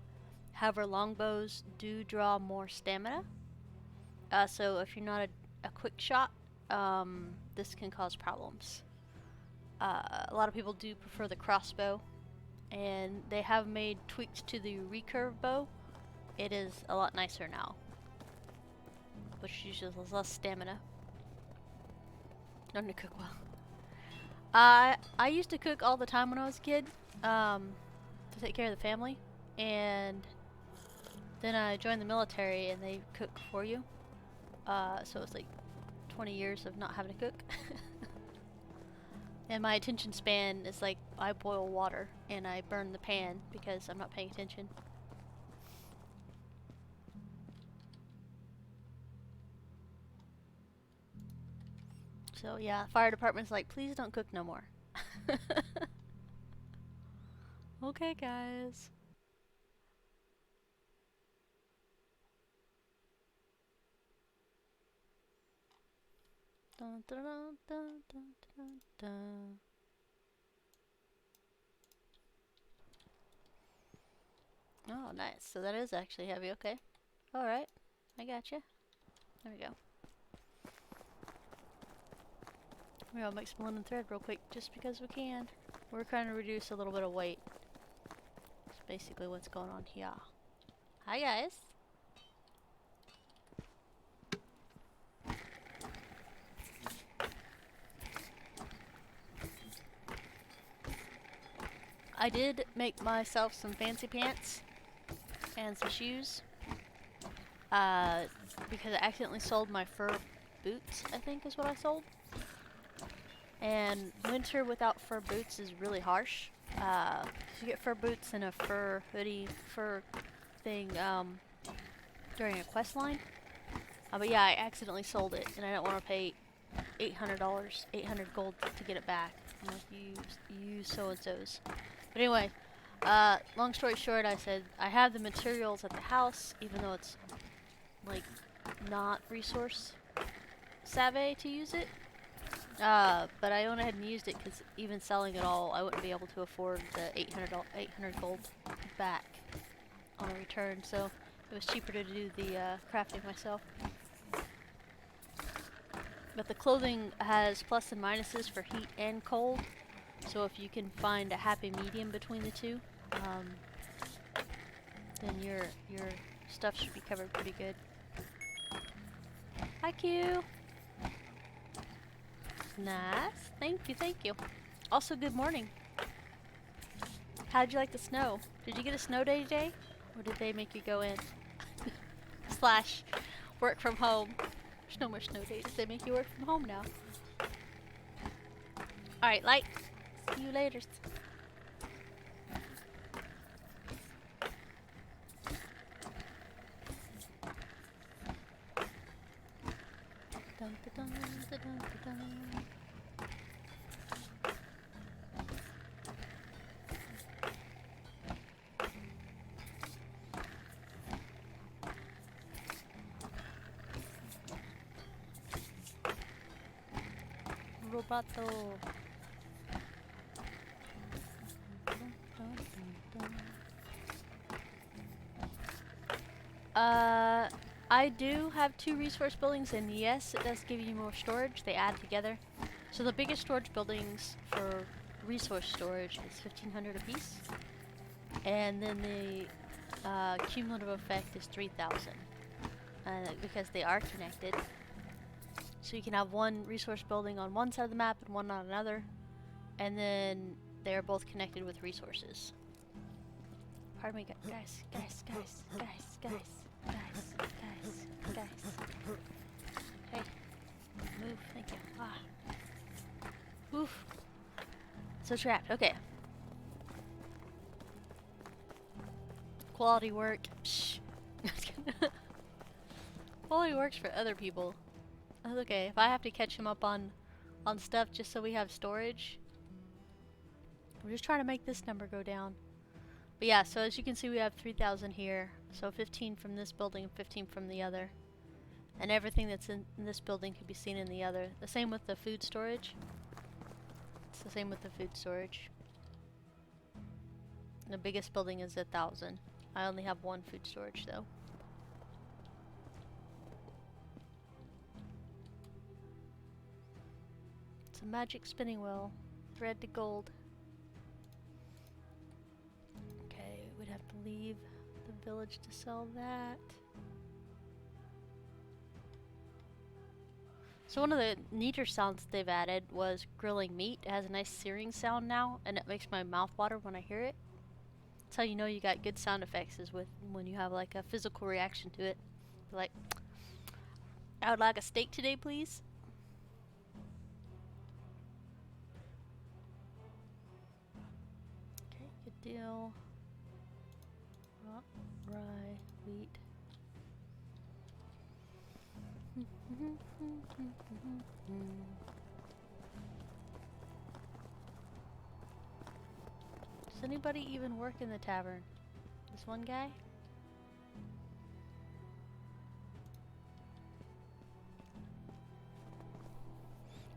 S1: However, longbows do draw more stamina, so if you're not a quick shot, this can cause problems. A lot of people do prefer the crossbow, and they have made tweaks to the recurve bow. It is a lot nicer now, which usually has less stamina. Learn to cook well. I used to cook all the time when I was a kid, to take care of the family, and then I joined the military and they cook for you. So it's like 20 years of not having to cook. And my attention span is like, I boil water and I burn the pan because I'm not paying attention. So yeah, fire department's like, please don't cook no more. Okay, guys. Dun, dun, dun, dun, dun, dun, dun. Oh, nice. So that is actually heavy. Okay. Alright. I gotcha. There we go. We'll make some linen thread real quick, just because we can. We're trying to reduce a little bit of weight. That's basically what's going on here. Hi, guys. I did make myself some fancy pants. and some shoes. Because I accidentally sold my fur boots, I think is what I sold. And winter without fur boots is really harsh. You get fur boots and a fur hoodie, fur thing during a quest line. But yeah, I accidentally sold it, and I don't want to pay $800, 800 gold to get it back. I'm like, you use so-and-so's. But anyway, long story short, I said, I have the materials at the house, even though it's, like, not resource savvy to use it. But I went ahead and used it because even selling it all, I wouldn't be able to afford the 800 gold back on a return, so it was cheaper to do the crafting myself. But the clothing has plus and minuses for heat and cold, so if you can find a happy medium between the two, then your stuff should be covered pretty good. Hi, Q. Nice. Thank you, thank you. Also, good morning. How'd you like the snow? Did you get a snow day today? Or did they make you go in? Slash work from home. There's no more snow days. They make you work from home now. Alright, Light. See you later. Dun, dun, dun, dun, dun, dun. Roboto. I do have 2 resource buildings, and yes, it does give you more storage. They add together. So the biggest storage buildings for resource storage is 1,500 apiece, and then the cumulative effect is 3,000, because they are connected. So you can have one resource building on one side of the map and one on another, and then they're both connected with resources. Pardon me, guys. Hey, move, thank you. Ah. Oof. So trapped, okay. Quality work. Psh. Quality works for other people. That's okay. If I have to catch him up on stuff just so we have storage, we're just trying to make this number go down. But yeah, so as you can see, we have 3,000 here. So 15 from this building and 15 from the other. And everything that's in this building can be seen in the other. The same with the food storage. It's the same with the food storage. The biggest building is 1,000. I only have 1 food storage though. It's a magic spinning wheel. Red to gold. Okay, we'd have to leave the village to sell that. So one of the neater sounds they've added was grilling meat. It has a nice searing sound now, and it makes my mouth water when I hear it. That's how you know you got good sound effects, is when you have like a physical reaction to it. Like, I would like a steak today, please. Okay, good deal. Rye, wheat. Does anybody even work in the tavern? This one guy?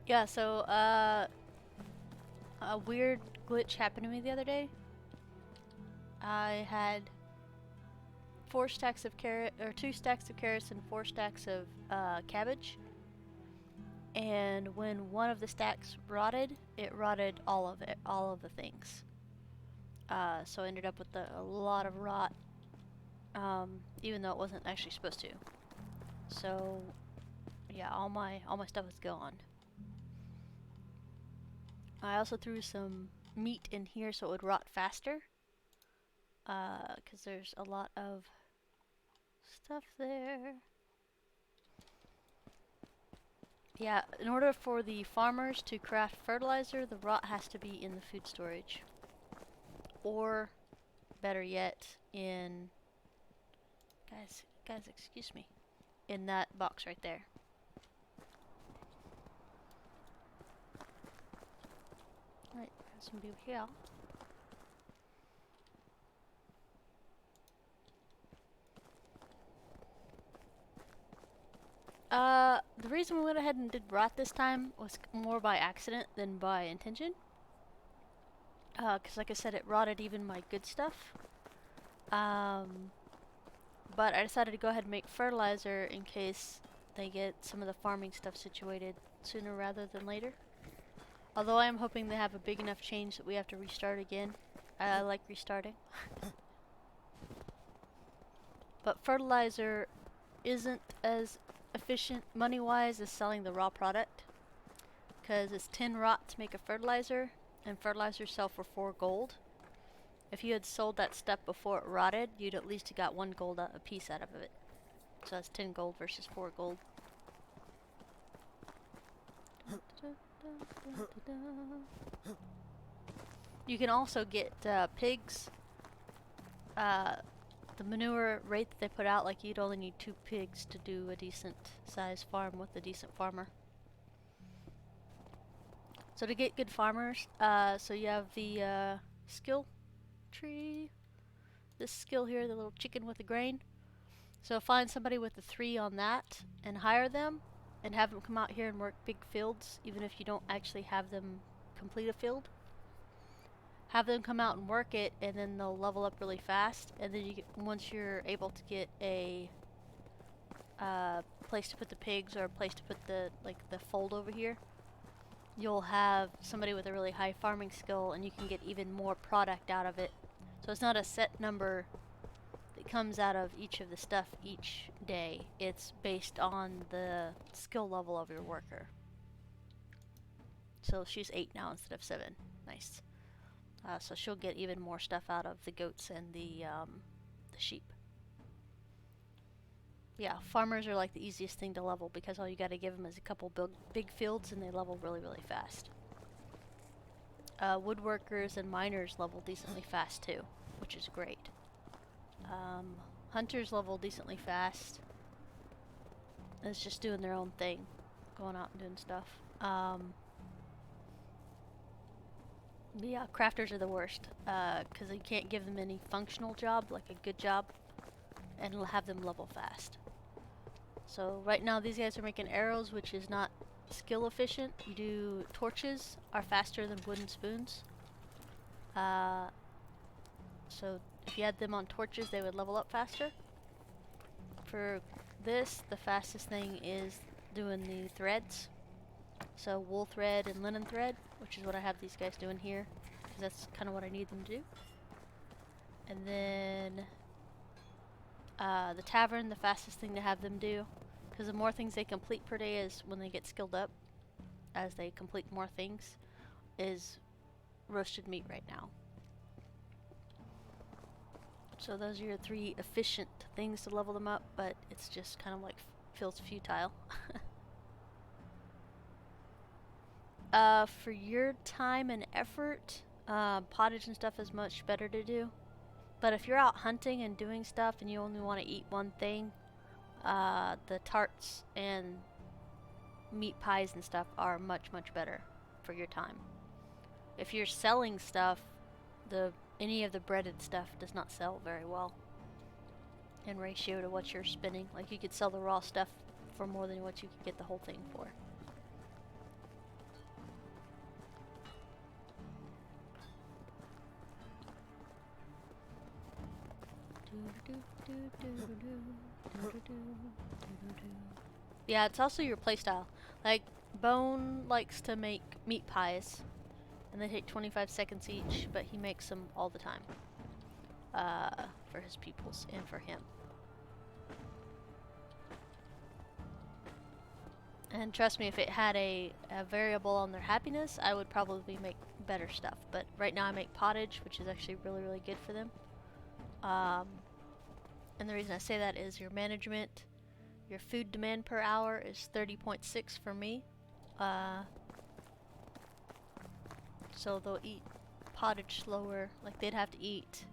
S1: Yeah, so, a weird glitch happened to me the other day. I had 4 stacks of carrot, or 2 stacks of carrots and 4 stacks of cabbage. And when one of the stacks rotted, it rotted all of it, all of the things. So I ended up with a lot of rot, even though it wasn't actually supposed to. So, yeah, all my stuff is gone. I also threw some meat in here so it would rot faster. 'cause there's a lot of stuff there. Yeah, in order for the farmers to craft fertilizer, the rot has to be in the food storage. Or, better yet, in... Guys, excuse me. In that box right there. Right, there's some people here. The reason we went ahead and did rot this time was more by accident than by intention. 'Cause like I said, it rotted even my good stuff. But I decided to go ahead and make fertilizer in case they get some of the farming stuff situated sooner rather than later. Although I am hoping they have a big enough change that we have to restart again. I like restarting. But fertilizer isn't as efficient money-wise as selling the raw product, because it's 10 rot to make a fertilizer, and fertilizers sell for 4 gold. If you had sold that stuff before it rotted, you'd at least have got 1 gold a piece out of it. So that's 10 gold versus 4 gold. You can also get pigs. The manure rate that they put out, like you'd only need 2 pigs to do a decent sized farm with a decent farmer. So to get good farmers, so you have the skill tree, this skill here, the little chicken with the grain. So find somebody with a 3 on that and hire them and have them come out here and work big fields, even if you don't actually have them complete a field. Have them come out and work it, and then they'll level up really fast. And then you get, once you're able to get a place to put the pigs or a place to put the fold over here, you'll have somebody with a really high farming skill, and you can get even more product out of it. So it's not a set number that comes out of each of the stuff each day. It's based on the skill level of your worker. So she's 8 now instead of 7. Nice. So she'll get even more stuff out of the goats and the sheep. Yeah, farmers are like the easiest thing to level because all you gotta give them is a couple big fields and they level really, really fast. Woodworkers and miners level decently fast too, which is great. Hunters level decently fast. It's just doing their own thing, going out and doing stuff. Yeah, crafters are the worst, because you can't give them any functional job, like a good job, and it'll have them level fast. So right now these guys are making arrows, which is not skill efficient. You do torches are faster than wooden spoons. So if you had them on torches, they would level up faster. For this, the fastest thing is doing the threads. So wool thread and linen thread, which is what I have these guys doing here, because that's kind of what I need them to do. And then the tavern, the fastest thing to have them do, because the more things they complete per day is when they get skilled up, as they complete more things, is roasted meat right now. So those are your 3 efficient things to level them up, but it's just kind of like feels futile. For your time and effort, pottage and stuff is much better to do. But if you're out hunting and doing stuff and you only want to eat one thing, the tarts and meat pies and stuff are much, much better for your time. If you're selling stuff, any of the breaded stuff does not sell very well in ratio to what you're spending. Like you could sell the raw stuff for more than what you could get the whole thing for. Yeah, it's also your playstyle. Like, Bone likes to make meat pies, and they take 25 seconds each, but he makes them all the time. For his pupils and for him. And trust me, if it had a variable on their happiness, I would probably make better stuff. But right now I make pottage, which is actually really, really good for them. And the reason I say that is your management, your food demand per hour is 30.6 for me. So they'll eat pottage slower, like they'd have to eat.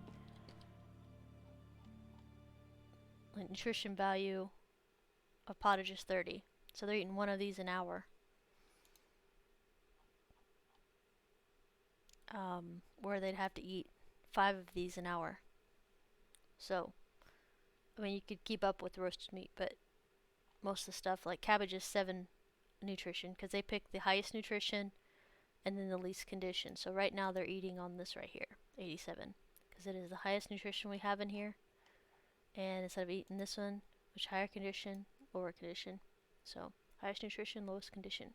S1: Like nutrition value of pottage is 30. So they're eating one of these an hour. Where they'd have to eat 5 of these an hour. So, I mean, you could keep up with roasted meat, but most of the stuff, like cabbage is 7 nutrition, because they pick the highest nutrition and then the least condition. So right now they're eating on this right here, 87, because it is the highest nutrition we have in here. And instead of eating this one, which higher condition, lower condition. So, highest nutrition, lowest condition.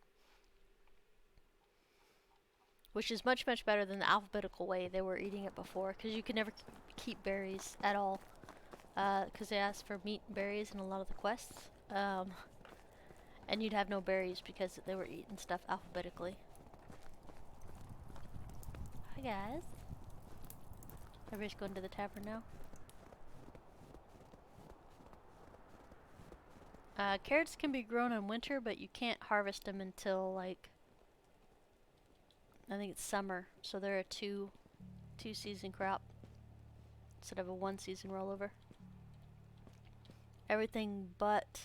S1: Which is much, much better than the alphabetical way they were eating it before, because you could never keep berries at all. Because they asked for meat and berries in a lot of the quests. And you'd have no berries because they were eating stuff alphabetically. Hi guys. Everybody's going to the tavern now. Carrots can be grown in winter, but you can't harvest them until, like, I think it's summer, so they're a two season crop instead of a 1 season rollover. Everything but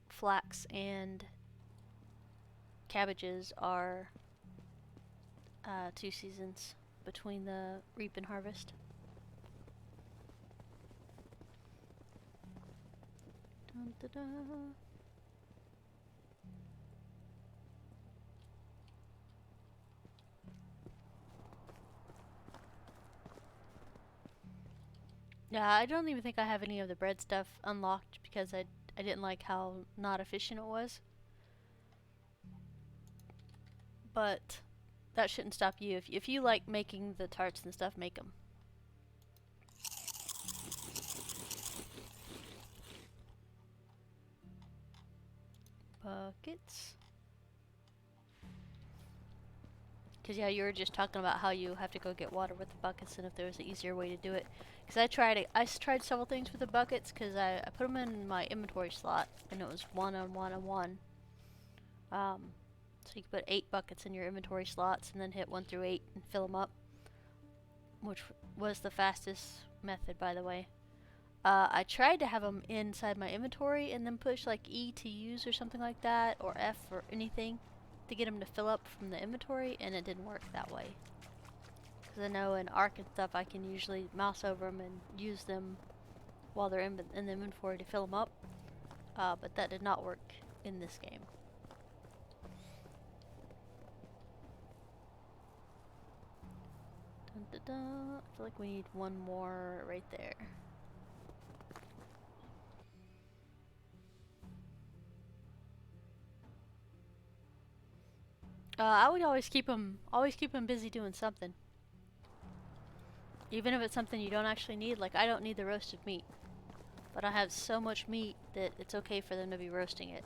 S1: flax and cabbages are 2 seasons between the reap and harvest. Dun, da, da. Yeah, I don't even think I have any of the bread stuff unlocked because I didn't like how not efficient it was. But that shouldn't stop you. If you like making the tarts and stuff, make them. Buckets. Because yeah, you were just talking about how you have to go get water with the buckets, and if there was an easier way to do it. Because I tried several things with the buckets, because I put them in my inventory slot, and it was 1 on 1 on 1. So you can put 8 buckets in your inventory slots, and then hit 1 through 8 and fill them up. Which was the fastest method, by the way. I tried to have them inside my inventory, and then push like E to use or something like that, or F or anything, to get them to fill up from the inventory, and it didn't work that way. Because I know in Ark and stuff I can usually mouse over them and use them while they're in the inventory to fill them up, but that did not work in this game. Dun, dun, dun. I feel like we need one more right there. I would always keep them busy doing something. Even if it's something you don't actually need. Like, I don't need the roasted meat. But I have so much meat that it's okay for them to be roasting it.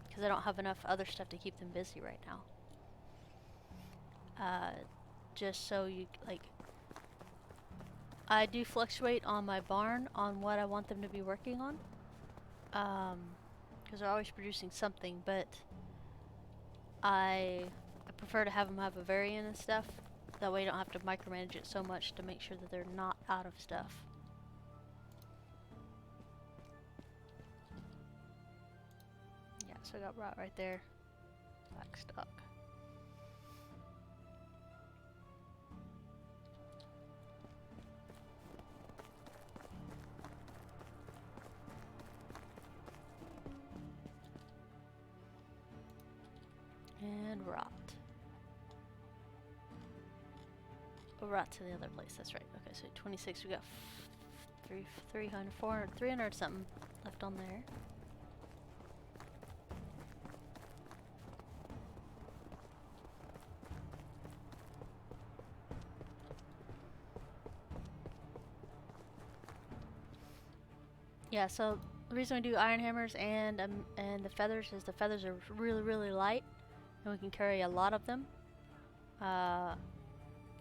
S1: Because I don't have enough other stuff to keep them busy right now. Just so you, like... I do fluctuate on my barn on what I want them to be working on. Because they're always producing something, but... I prefer to have them have a variant and stuff. That way you don't have to micromanage it so much to make sure that they're not out of stuff. Yeah, so I got rot right there. Black stock. And rot. Oh, rot to the other place, that's right. Okay, so 26, we got 300, 400, 300 something left on there. Yeah, so the reason we do iron hammers and the feathers is the feathers are really, really light, and we can carry a lot of them.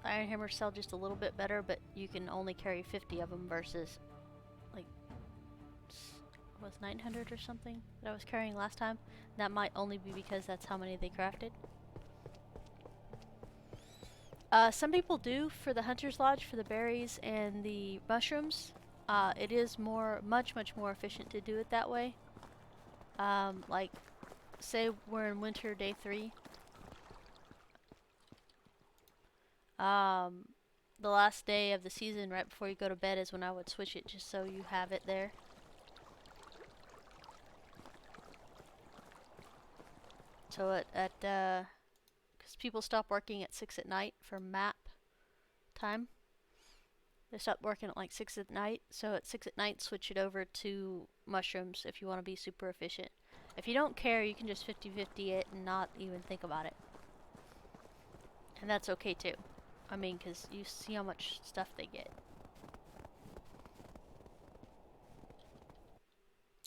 S1: Iron hammers sell just a little bit better, but you can only carry 50 of them versus like was 900 or something that I was carrying last time. That might only be because that's how many they crafted. Some people do for the Hunter's Lodge for the berries and the mushrooms. It is much more efficient to do it that way. Like, say we're in winter day 3. The last day of the season, right before you go to bed, is when I would switch it, just so you have it there. So because people stop working at 6 at night for map time. They stop working at like 6 at night, so at 6 at night switch it over to mushrooms if you want to be super efficient. If you don't care, you can just 50-50 it and not even think about it. And that's okay too. I mean, because you see how much stuff they get.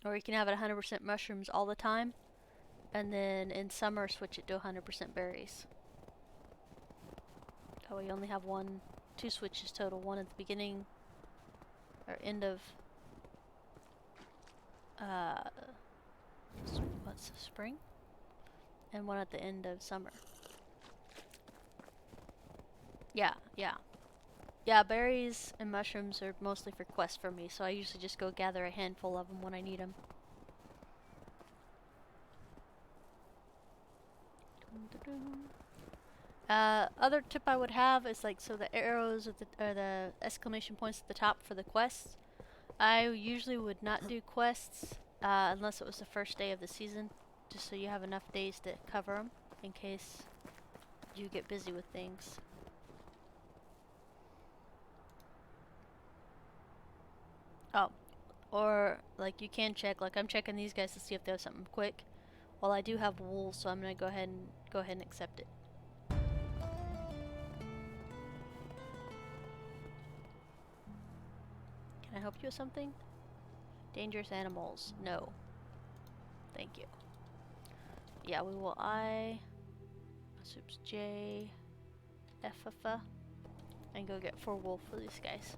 S1: Or you can have it 100% mushrooms all the time, and then in summer switch it to 100% berries. That way you only have two switches total. One at the beginning or end of what's the spring? And one at the end of summer. Yeah. Yeah, berries and mushrooms are mostly for quests for me, so I usually just go gather a handful of them when I need them. Other tip I would have is like, so the arrows or the exclamation points at the top for the quests. I usually would not do quests unless it was the first day of the season, just so you have enough days to cover them in case you get busy with things. Oh, or like you can check, like I'm checking these guys to see if they have something quick. Well, I do have wool, so I'm gonna go ahead and accept it. Can I help you with something? Dangerous animals. No. Thank you. Yeah, we will soups J, F, and go get 4 wool for these guys.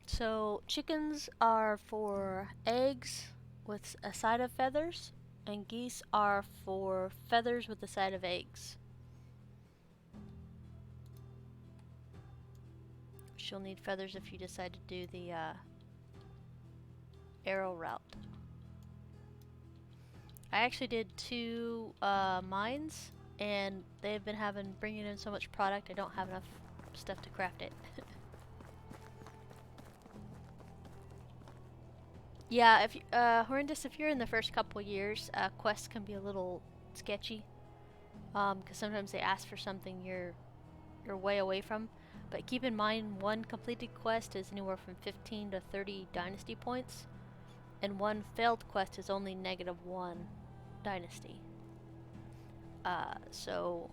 S1: So chickens are for eggs with a side of feathers, and geese are for feathers with a side of eggs. You'll need feathers if you decide to do the arrow route. I actually did 2 mines, and they've been bringing in so much product I don't have enough stuff to craft it. Yeah, if horrendous, if you're in the first couple years, quests can be a little sketchy, because sometimes they ask for something you're way away from. But keep in mind, one completed quest is anywhere from 15 to 30 dynasty points, and one failed quest is only -1 dynasty. So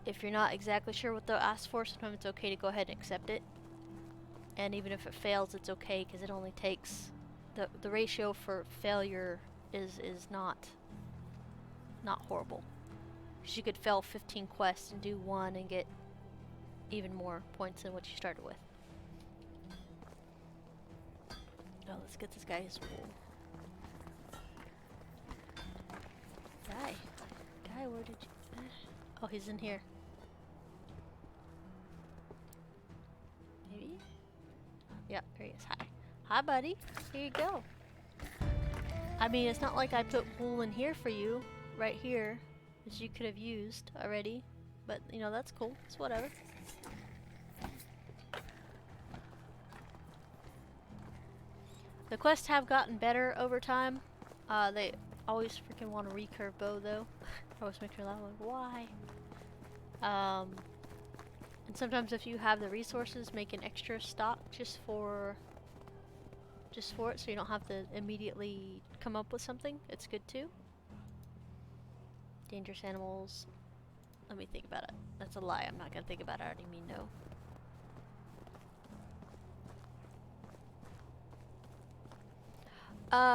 S1: if you're not exactly sure what they'll ask for, sometimes it's okay to go ahead and accept it. And even if it fails, it's okay, because it only takes the ratio for failure is not horrible. Because you could fail 15 quests and do 1 and get even more points than what you started with. Oh, let's get this guy his wool. Guy, where did you... Oh, he's in here. Maybe? Yep, there he is. Hi, buddy. Here you go. I mean, it's not like I put wool in here for you, right here, as you could have used already. But, you know, that's cool. It's whatever. The quests have gotten better over time. They always freaking want a recurve bow, though. Always make me laugh, like, why? And sometimes if you have the resources, make an extra stock just for it, so you don't have to immediately come up with something. It's good too. Dangerous animals. Let me think about it. That's a lie. I'm not gonna think about it. I already mean no.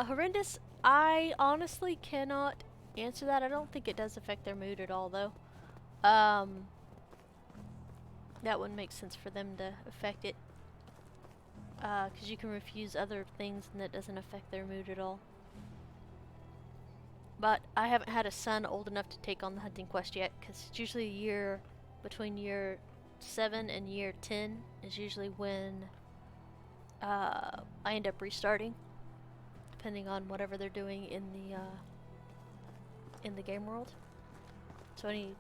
S1: Horrendous. I honestly cannot answer that. I don't think it does affect their mood at all, though. That wouldn't make sense for them to affect it. Because you can refuse other things and that doesn't affect their mood at all. But I haven't had a son old enough to take on the hunting quest yet, because it's usually a year, between year 7 and year 10 is usually when I end up restarting, depending on whatever they're doing in the game world. So any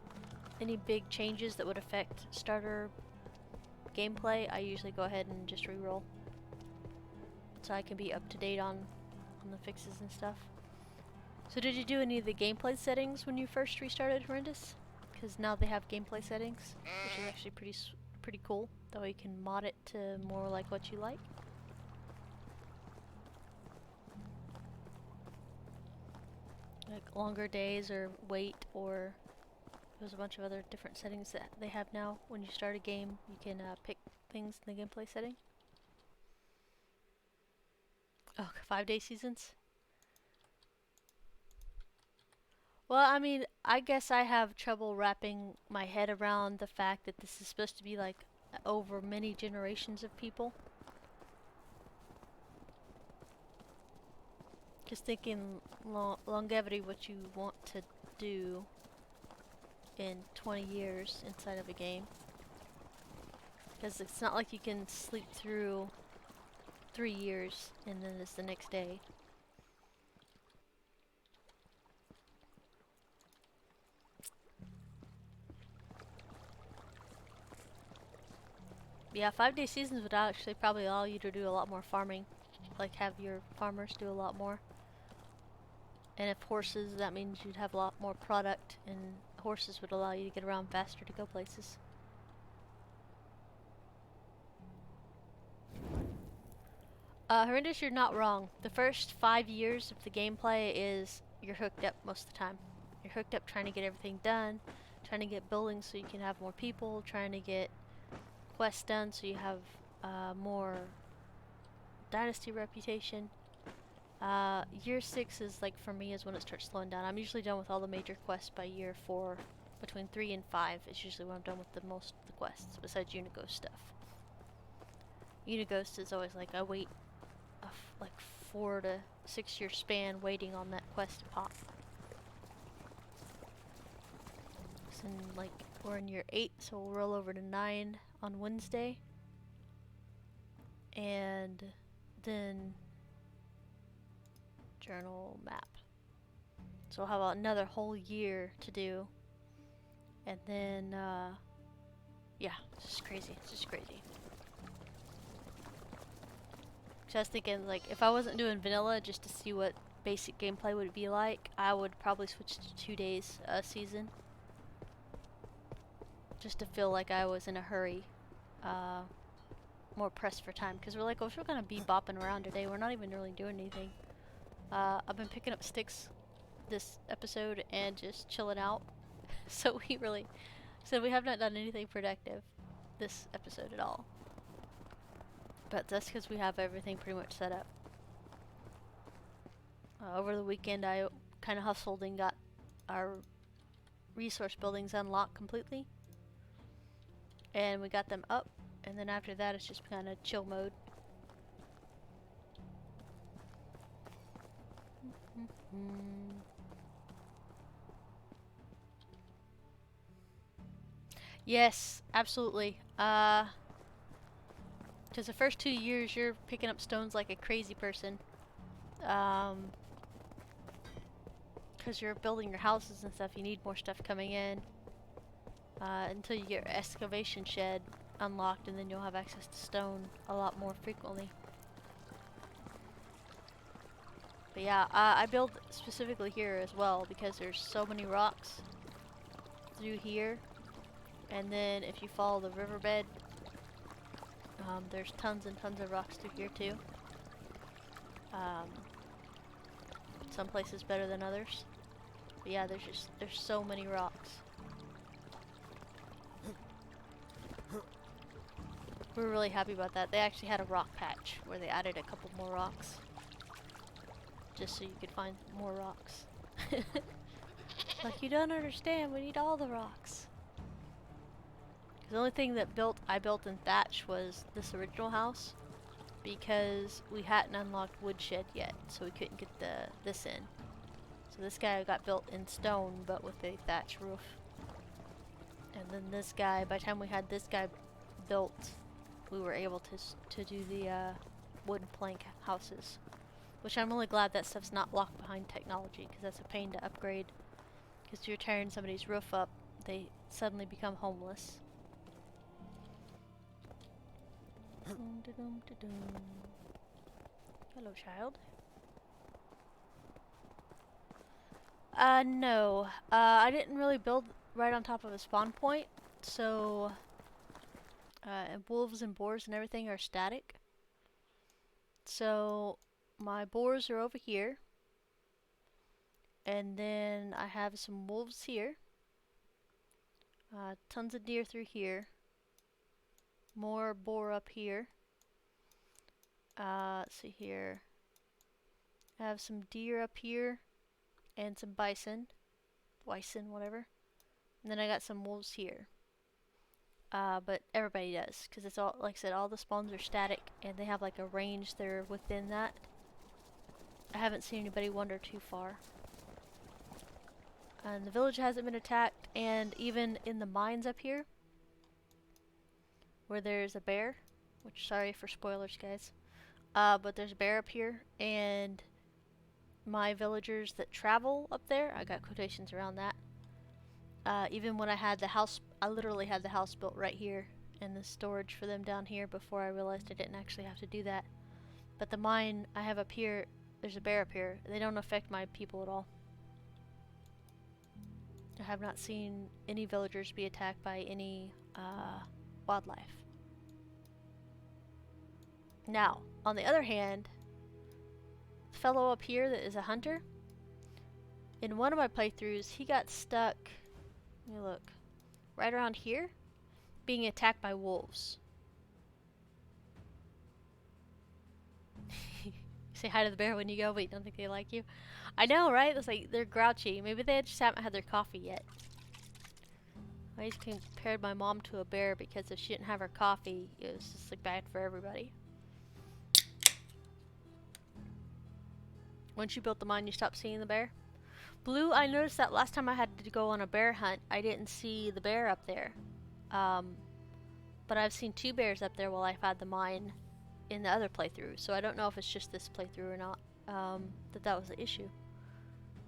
S1: big changes that would affect starter gameplay, I usually go ahead and just reroll, so I can be up to date on the fixes and stuff. So did you do any of the gameplay settings when you first restarted Horrendous? Because now they have gameplay settings, which is actually pretty cool. That way you can mod it to more like what you like. Like longer days or wait, or there's a bunch of other different settings that they have now. When you start a game, you can pick things in the gameplay setting. Oh, 5-day seasons? Well, I mean, I guess I have trouble wrapping my head around the fact that this is supposed to be like over many generations of people. Just thinking longevity, what you want to do in 20 years inside of a game. Because it's not like you can sleep through 3 years and then it's the next day. Yeah, 5-day seasons would actually probably allow you to do a lot more farming. Like have your farmers do a lot more. And if horses, that means you'd have a lot more product, and horses would allow you to get around faster to go places. Horrendous, you're not wrong. The first 5 years of the gameplay is you're hooked up most of the time. You're hooked up trying to get everything done, trying to get buildings so you can have more people, trying to get quests done so you have more Dynasty reputation. Year 6 is like, for me, is when it starts slowing down. I'm usually done with all the major quests by year 4. Between 3 and 5 is usually when I'm done with the most of the quests, besides Unighost stuff. Unighost is always like, I wait a like 4 to 6 year span waiting on that quest to pop. So like, we're in year 8, so we'll roll over to 9 on Wednesday. And then journal map. So we'll have another whole year to do. And then, yeah, it's just crazy. It's just crazy. So I was thinking, like, if I wasn't doing vanilla just to see what basic gameplay would be like, I would probably switch to 2 days a season. Just to feel like I was in a hurry. More pressed for time. Because we're like, oh, we're gonna be bopping around today. We're not even really doing anything. I've been picking up sticks this episode and just chilling out. So we have not done anything productive this episode at all. But that's because we have everything pretty much set up. Over the weekend I kind of hustled and got our resource buildings unlocked completely. And we got them up, and then after that it's just kind of chill mode. Yes, absolutely. Because the first 2 years you're picking up stones like a crazy person. Because you're building your houses and stuff, you need more stuff coming in. Until you get your excavation shed unlocked, and then you'll have access to stone a lot more frequently. But yeah, I build specifically here as well because there's so many rocks through here. And then if you follow the riverbed, there's tons and tons of rocks through here too. Some places better than others. But yeah, there's so many rocks. We were really happy about that. They actually had a rock patch where they added a couple more rocks. Just so you could find more rocks. Like, you don't understand, we need all the rocks. The only thing that I built in thatch was this original house, because we hadn't unlocked woodshed yet, so we couldn't get this in. So this guy got built in stone, but with a thatch roof. And then this guy, by the time we had this guy built, we were able to do the wooden plank houses. Which I'm really glad that stuff's not locked behind technology, because that's a pain to upgrade. Because you're tearing somebody's roof up, they suddenly become homeless. Hello, child. No. I didn't really build right on top of a spawn point, so wolves and boars and everything are static. So my boars are over here, and then I have some wolves here. Tons of deer through here. More boar up here. Let's see here. I have some deer up here, and some bison, whatever. And then I got some wolves here. But everybody does, because it's all, like I said, all the spawns are static, and they have like a range there within that. I haven't seen anybody wander too far. And the village hasn't been attacked, and even in the mines up here, where there's a bear, which, sorry for spoilers, guys, but there's a bear up here, and my villagers that travel up there, I got quotations around that. Even when I had the house, I literally had the house built right here, and the storage for them down here before I realized I didn't actually have to do that. But the mine I have up here, there's a bear up here. They don't affect my people at all. I have not seen any villagers be attacked by any wildlife. Now, on the other hand, the fellow up here that is a hunter, in one of my playthroughs, he got stuck, let me look, right around here, being attacked by wolves. Say hi to the bear when you go, but you don't think they like you. I know, right? It's like they're grouchy. Maybe they just haven't had their coffee yet. I just compared my mom to a bear because if she didn't have her coffee, it was just like bad for everybody. Once you built the mine, you stopped seeing the bear. Blue, I noticed that last time I had to go on a bear hunt, I didn't see the bear up there. But I've seen 2 bears up there while I've had the mine in the other playthrough, so I don't know if it's just this playthrough or not, that was the issue.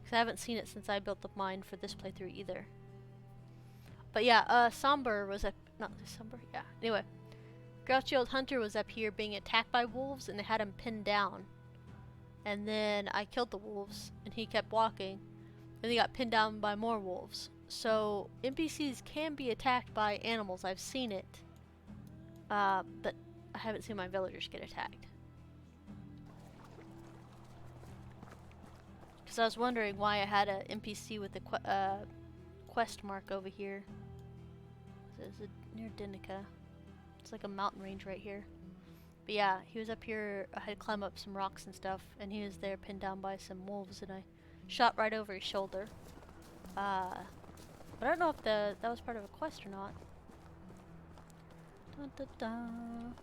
S1: Because I haven't seen it since I built the mine for this playthrough either. But yeah, Somber was up, not Somber, yeah. Anyway, Grouchy Old Hunter was up here being attacked by wolves, and they had him pinned down. And then I killed the wolves, and he kept walking, and he got pinned down by more wolves. So NPCs can be attacked by animals, I've seen it, but I haven't seen my villagers get attacked. Because I was wondering why I had an NPC with a quest mark over here. Is it near Dinica? It's like a mountain range right here. But yeah, he was up here. I had to climb up some rocks and stuff, and he was there pinned down by some wolves, and I shot right over his shoulder. But I don't know if that was part of a quest or not. Dun, dun, dun.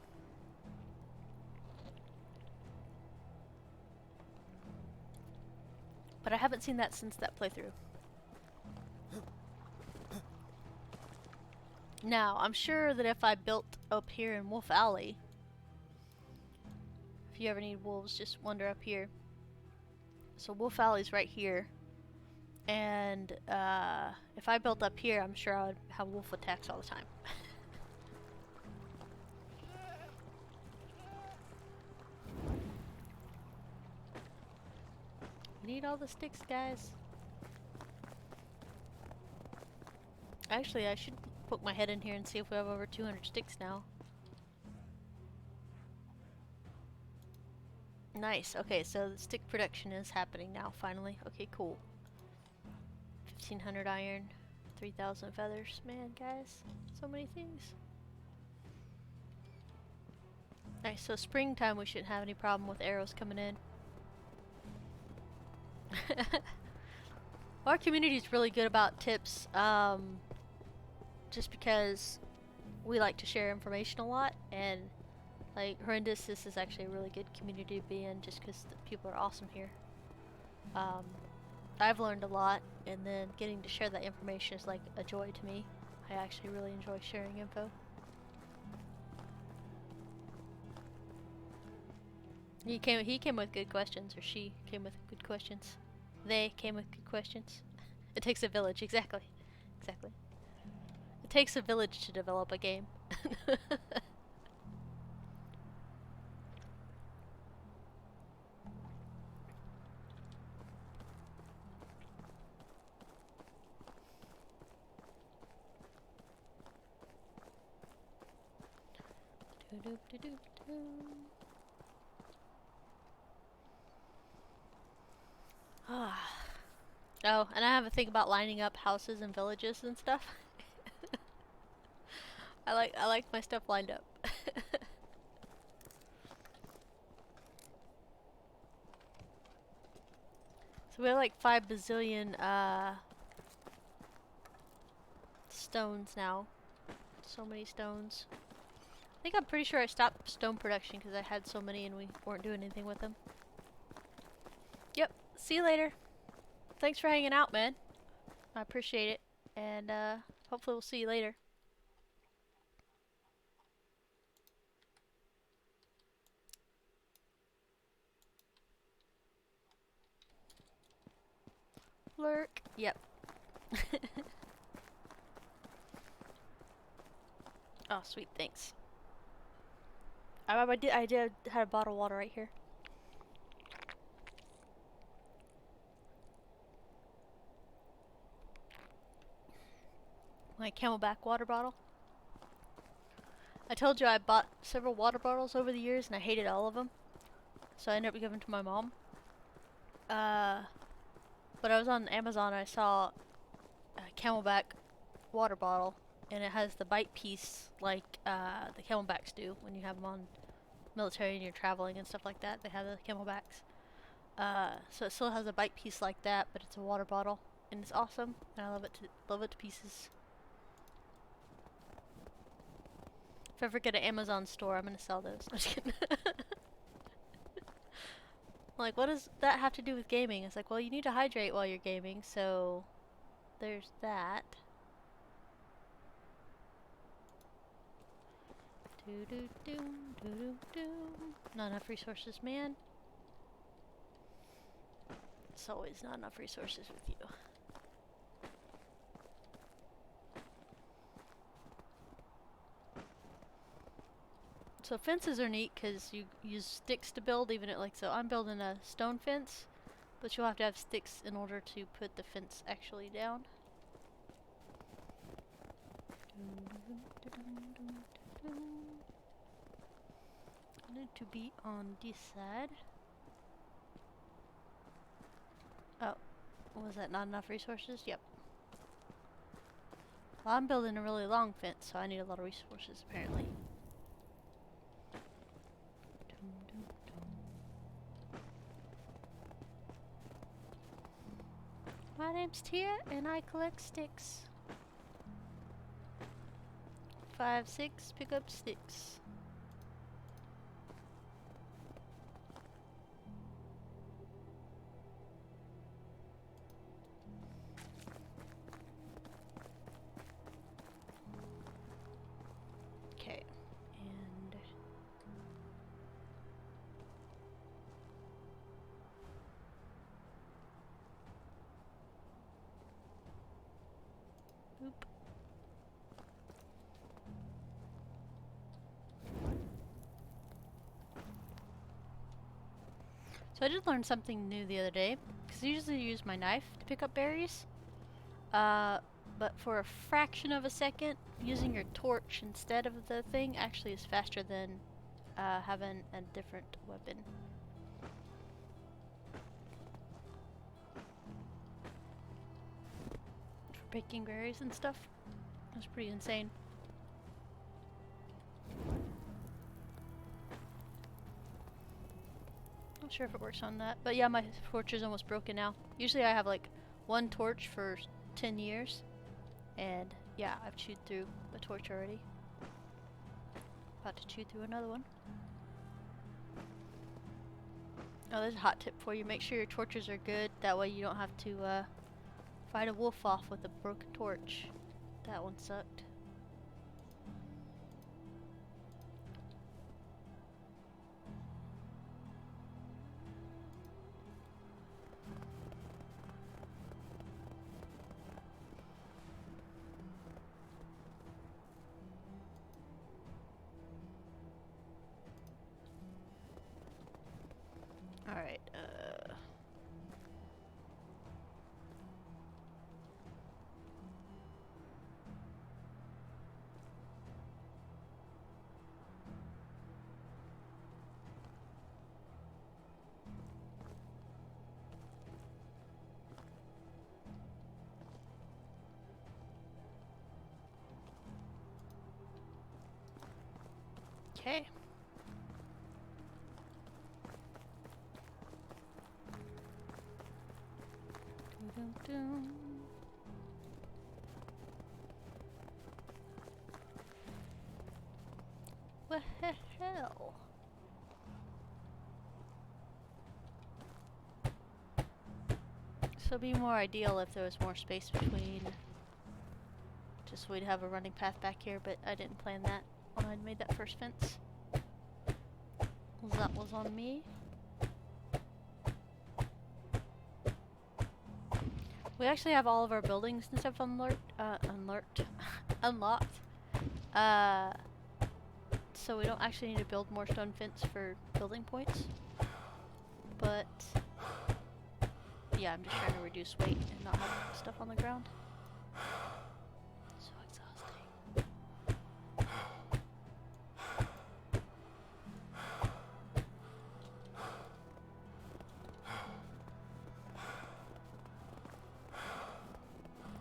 S1: But I haven't seen that since that playthrough. Now, I'm sure that if I built up here in Wolf Alley, if you ever need wolves, just wander up here. So Wolf Alley's right here. And if I built up here, I'm sure I would have wolf attacks all the time. We need all the sticks, guys. Actually, I should poke my head in here and see if we have over 200 sticks now. Nice. Okay, so the stick production is happening now, finally. Okay, cool. 1,500 iron, 3,000 feathers. Man, guys, so many things. Nice, so springtime we shouldn't have any problem with arrows coming in. Our community is really good about tips, just because we like to share information a lot, and like Horrendous, this is actually a really good community to be in just because the people are awesome here. I've learned a lot, and then getting to share that information is like a joy to me. I actually really enjoy sharing info. He came with good questions, or she came with good questions. They came with good questions. It takes a village, exactly. Exactly. It takes a village to develop a game. Oh, and I have a thing about lining up houses and villages and stuff. I like my stuff lined up. So we have like 5 bazillion stones now. So many stones. I think I'm pretty sure I stopped stone production because I had so many and we weren't doing anything with them. Yep. See you later. Thanks for hanging out, man. I appreciate it. And hopefully we'll see you later. Lurk. Yep. Oh, sweet. Thanks. I did had a bottle of water right here. My Camelback water bottle. I told you I bought several water bottles over the years and I hated all of them. So I ended up giving to my mom. But I was on Amazon and I saw a Camelback water bottle and it has the bite piece like the Camelbacks do when you have them on military and you're traveling and stuff like that. They have the Camelbacks. So it still has a bite piece like that, but it's a water bottle and it's awesome and I love it to pieces. If I ever get an Amazon store, I'm gonna sell those. I'm just kidding. Like, what does that have to do with gaming? It's like, well, you need to hydrate while you're gaming, so there's that. Not enough resources, man. It's always not enough resources with you. So fences are neat because you use sticks to build, even at like, so I'm building a stone fence, but you'll have to have sticks in order to put the fence actually down. I need to be on this side. Oh, was that not enough resources? Yep. Well, I'm building a really long fence, so I need a lot of resources apparently. My name's Tia, and I collect sticks. 5, 6, pick up sticks. Okay, and boop. So I did learn something new the other day, because I usually use my knife to pick up berries. But for a fraction of a second, using your torch instead of the thing actually is faster than having a different weapon. For picking berries and stuff. That's pretty insane. Not sure if it works on that, but yeah, my torch is almost broken now. Usually I have like one torch for 10 years, and yeah, I've chewed through a torch already. About to chew through another one. Oh, there's a hot tip for you. Make sure your torches are good. That way you don't have to fight a wolf off with a broken torch. That one sucked. Alright, okay. Dun. What the hell? So it'd be more ideal if there was more space between, just so we'd have a running path back here, but I didn't plan that when I made that first fence. That was on me. We actually have all of our buildings and stuff unlocked. So we don't actually need to build more stone fence for building points. But yeah, I'm just trying to reduce weight and not have stuff on the ground. So exhausting.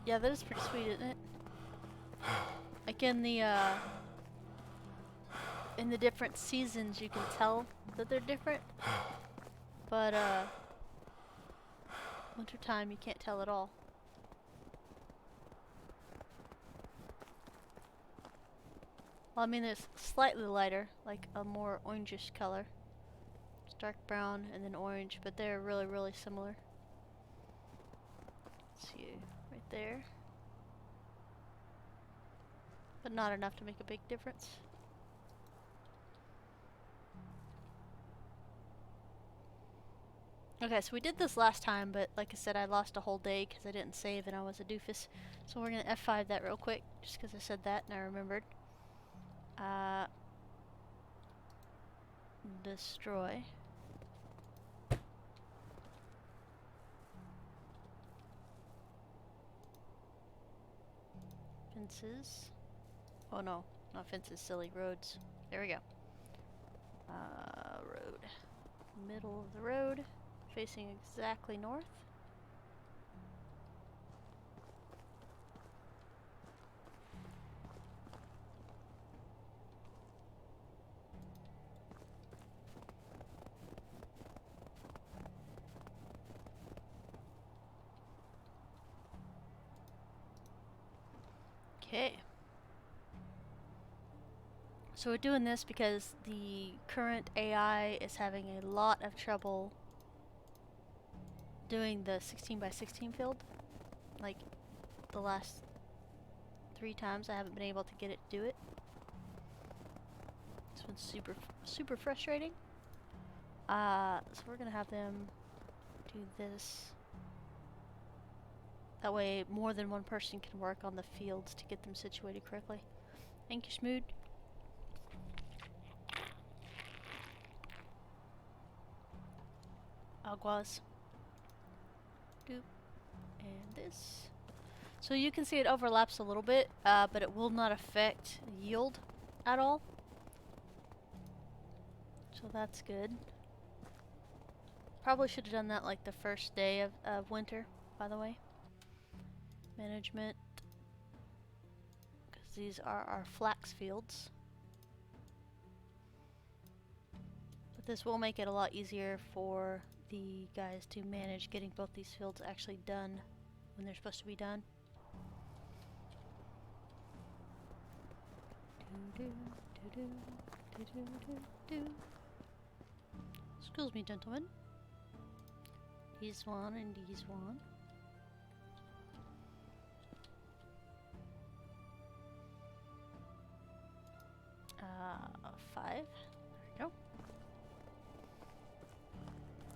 S1: Yeah, that is pretty sweet, isn't it? Like in the different seasons, you can tell that they're different. But wintertime, you can't tell at all. Well, I mean, it's slightly lighter, like a more orangish color. It's dark brown and then orange, but they're really, really similar. Let's see, right there. But not enough to make a big difference. Okay, so we did this last time, but like I said, I lost a whole day because I didn't save and I was a doofus. So we're going to F5 that real quick, just because I said that and I remembered. Destroy. Fences. Oh no, not fences, silly roads. There we go. Road. Middle of the road. Facing exactly north. Okay. So we're doing this because the current AI is having a lot of trouble doing the 16 by 16 field. Like the last 3 times I haven't been able to get it to do it. It's been super frustrating. So we're gonna have them do this. That way more than one person can work on the fields to get them situated correctly. Thank you, Smood. Aguas. Doop. And this. So you can see it overlaps a little bit, but it will not affect yield at all. So that's good. Probably should have done that like the first day of winter, by the way. Management. Because these are our flax fields. But This will make it a lot easier for the guys to manage getting both these fields actually done when they're supposed to be done. Excuse me, gentlemen. These one and these one. 5. There we go.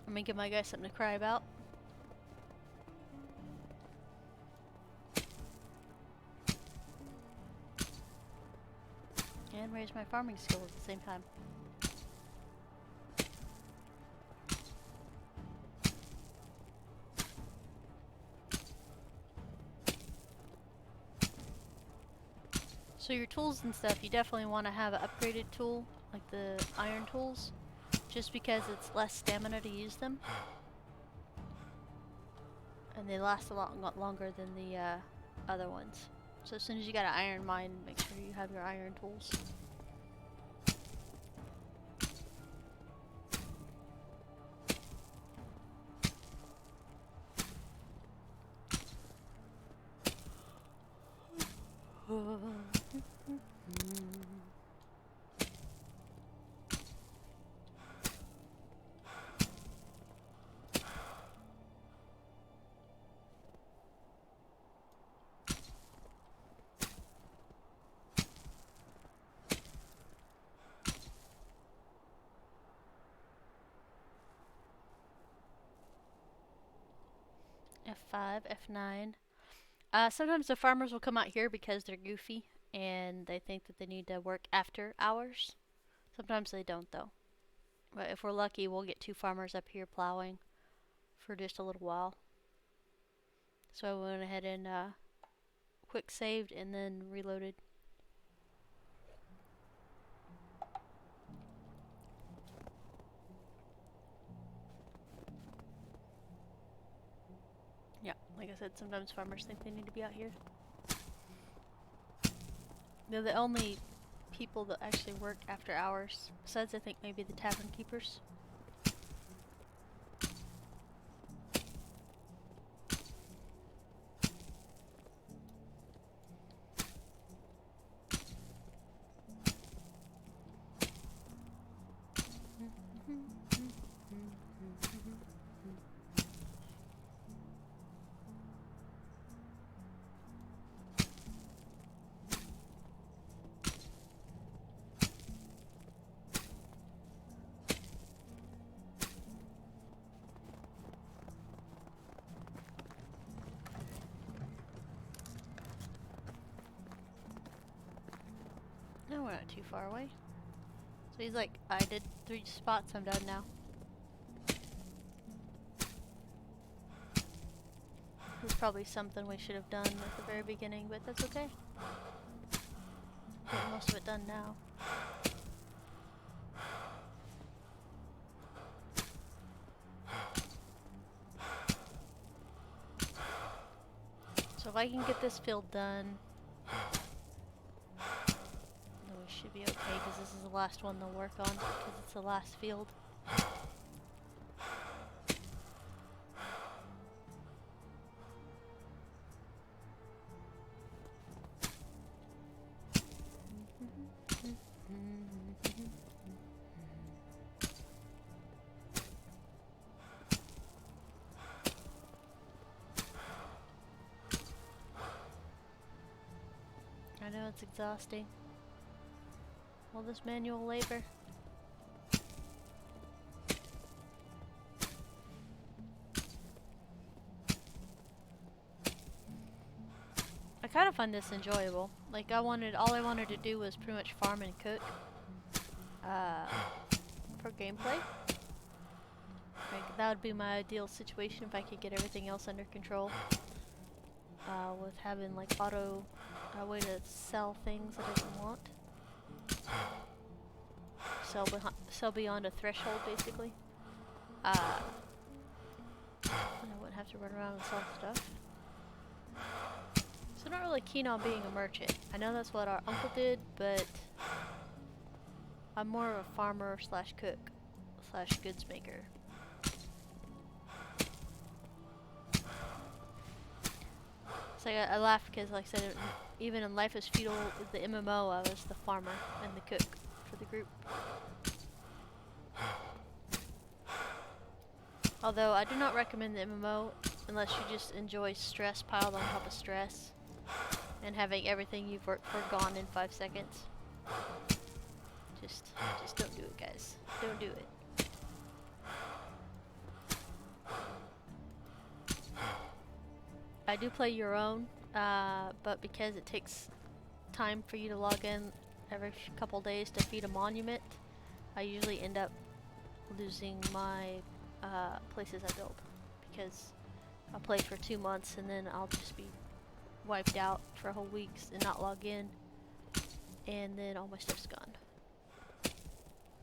S1: Let me give my guy something to cry about. And raise my farming skills at the same time. So your tools and stuff, you definitely want to have an upgraded tool, like the iron tools, just because it's less stamina to use them. And they last a lot longer than the other ones. So as soon as you got an iron mine, make sure you have your iron tools. F5, F9. Sometimes the farmers will come out here because they're goofy and they think that they need to work after hours. Sometimes they don't though. But if we're lucky, we'll get 2 farmers up here plowing for just a little while. So I went ahead and quick saved and then reloaded. Yeah, like I said, sometimes farmers think they need to be out here. They're the only people that actually work after hours, besides I think maybe the tavern keepers. No, we're not too far away. So he's like, I did 3 spots, I'm done now. This is probably something we should have done at the very beginning, but that's okay. Getting most of it done now. So if I can get this field done, then we should be okay, because this is the last one they'll work on, because it's the last field. I know it's exhausting. All this manual labor. I kind of find this enjoyable. Like all I wanted to do was pretty much farm and cook for gameplay. Like that would be my ideal situation if I could get everything else under control. With having like auto a way to sell things that I don't want. Sell beyond a threshold, basically. And I wouldn't have to run around and sell stuff. So I'm not really keen on being a merchant. I know that's what our uncle did, but I'm more of a farmer slash cook. / goods maker. So I laugh because, like I said, even in Life is Feudal, the MMO, I was the farmer and the cook for the group. Although I do not recommend the MMO unless you just enjoy stress piled on top of stress and having everything you've worked for gone in 5 seconds. Just don't do it, guys. Don't do it. I do play your own, but because it takes time for you to log in every couple days to feed a monument, I usually end up losing my places I build, because I'll play for 2 months and then I'll just be wiped out for a whole week and not log in, and then all my stuff's gone.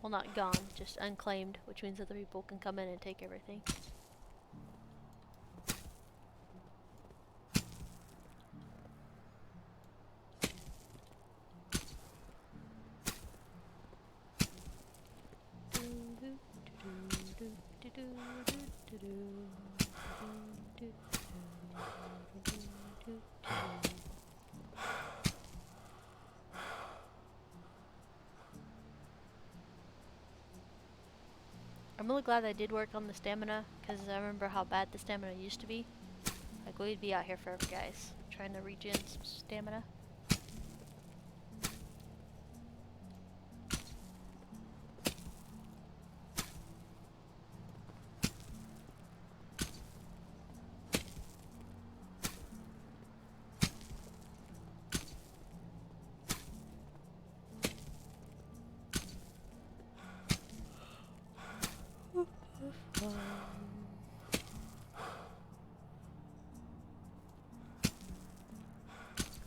S1: Well, not gone, just unclaimed, which means other people can come in and take everything. I'm really glad I did work on the stamina, because I remember how bad the stamina used to be. Like, we'd be out here forever, guys, trying to regen some stamina.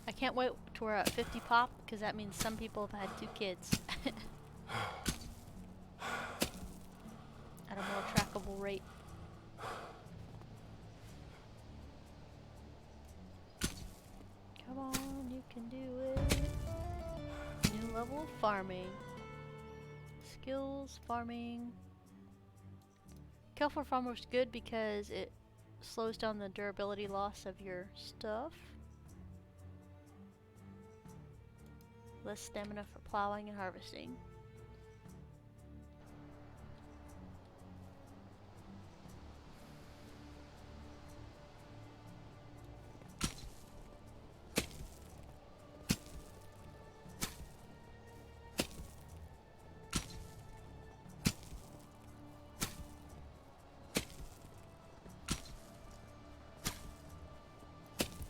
S1: I can't wait till we're at 50 pop, because that means some people have had 2 kids. At a more trackable rate. Come on, you can do it. New level of farming. Skills, farming. Careful farmer is good because it slows down the durability loss of your stuff. Less stamina for plowing and harvesting.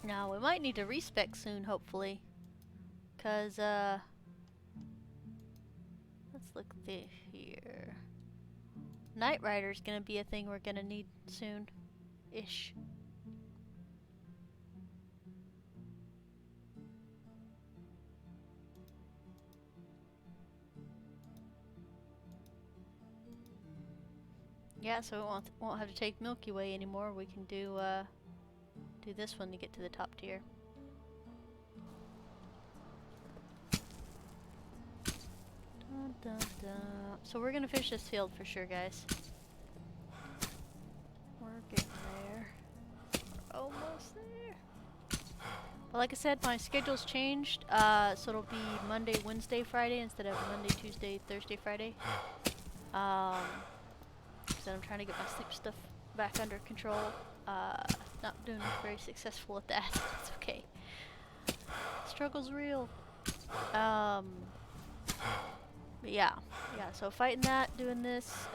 S1: Now we might need to respec soon, hopefully. Cause let's look here. Night Rider's gonna be a thing we're gonna need soon-ish. Yeah, so we won't have to take Milky Way anymore. We can do this one to get to the top tier. Dun, dun, dun. So we're gonna finish this field for sure, guys. We're getting there. We're almost there. But like I said, my schedule's changed, so it'll be Monday, Wednesday, Friday instead of Monday, Tuesday, Thursday, Friday. So I'm trying to get my sleep stuff back under control. Not doing very successful at that. It's okay. Struggle's real. But yeah, so fighting that, doing this,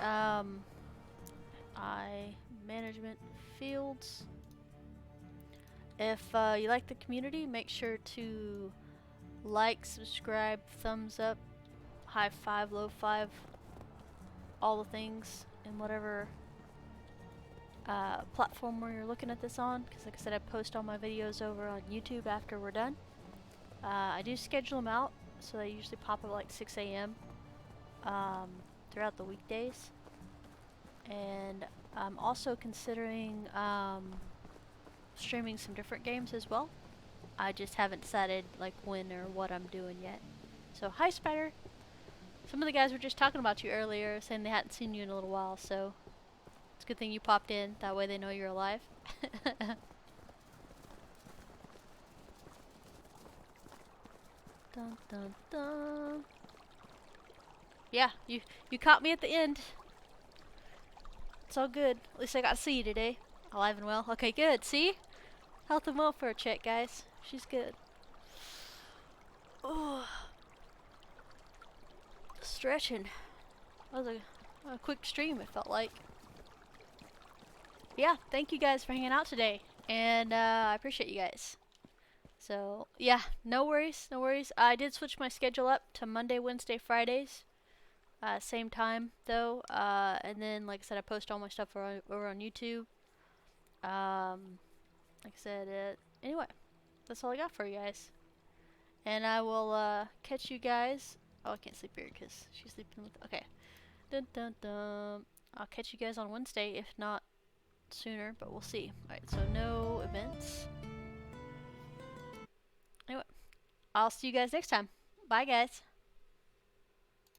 S1: management fields. If you like the community, make sure to like, subscribe, thumbs up, high five, low five, all the things in whatever platform where you're looking at this on, because like I said, I post all my videos over on YouTube after we're done. I do schedule them out, so they usually pop up like 6 a.m. Throughout the weekdays. And I'm also considering streaming some different games as well. I just haven't decided like when or what I'm doing yet. So hi Spider! Some of the guys were just talking about you earlier, saying they hadn't seen you in a little while, so it's a good thing you popped in. That way they know you're alive. Dun dun dun. Yeah, you caught me at the end. It's all good. At least I got to see you today. Alive and well. Okay, good. See? Health and welfare check, guys. She's good. Oh. Stretching. That was a quick stream, it felt like. Yeah, thank you guys for hanging out today. And I appreciate you guys. So, yeah, no worries, no worries. I did switch my schedule up to Monday, Wednesday, Fridays. Same time, though. And then, like I said, I post all my stuff over on YouTube. Like I said, anyway, that's all I got for you guys. And I will catch you guys. Oh, I can't sleep here because she's sleeping with. Okay. Dun dun dun. I'll catch you guys on Wednesday, if not sooner, but we'll see. Alright, so no events. Anyway, I'll see you guys next time. Bye, guys.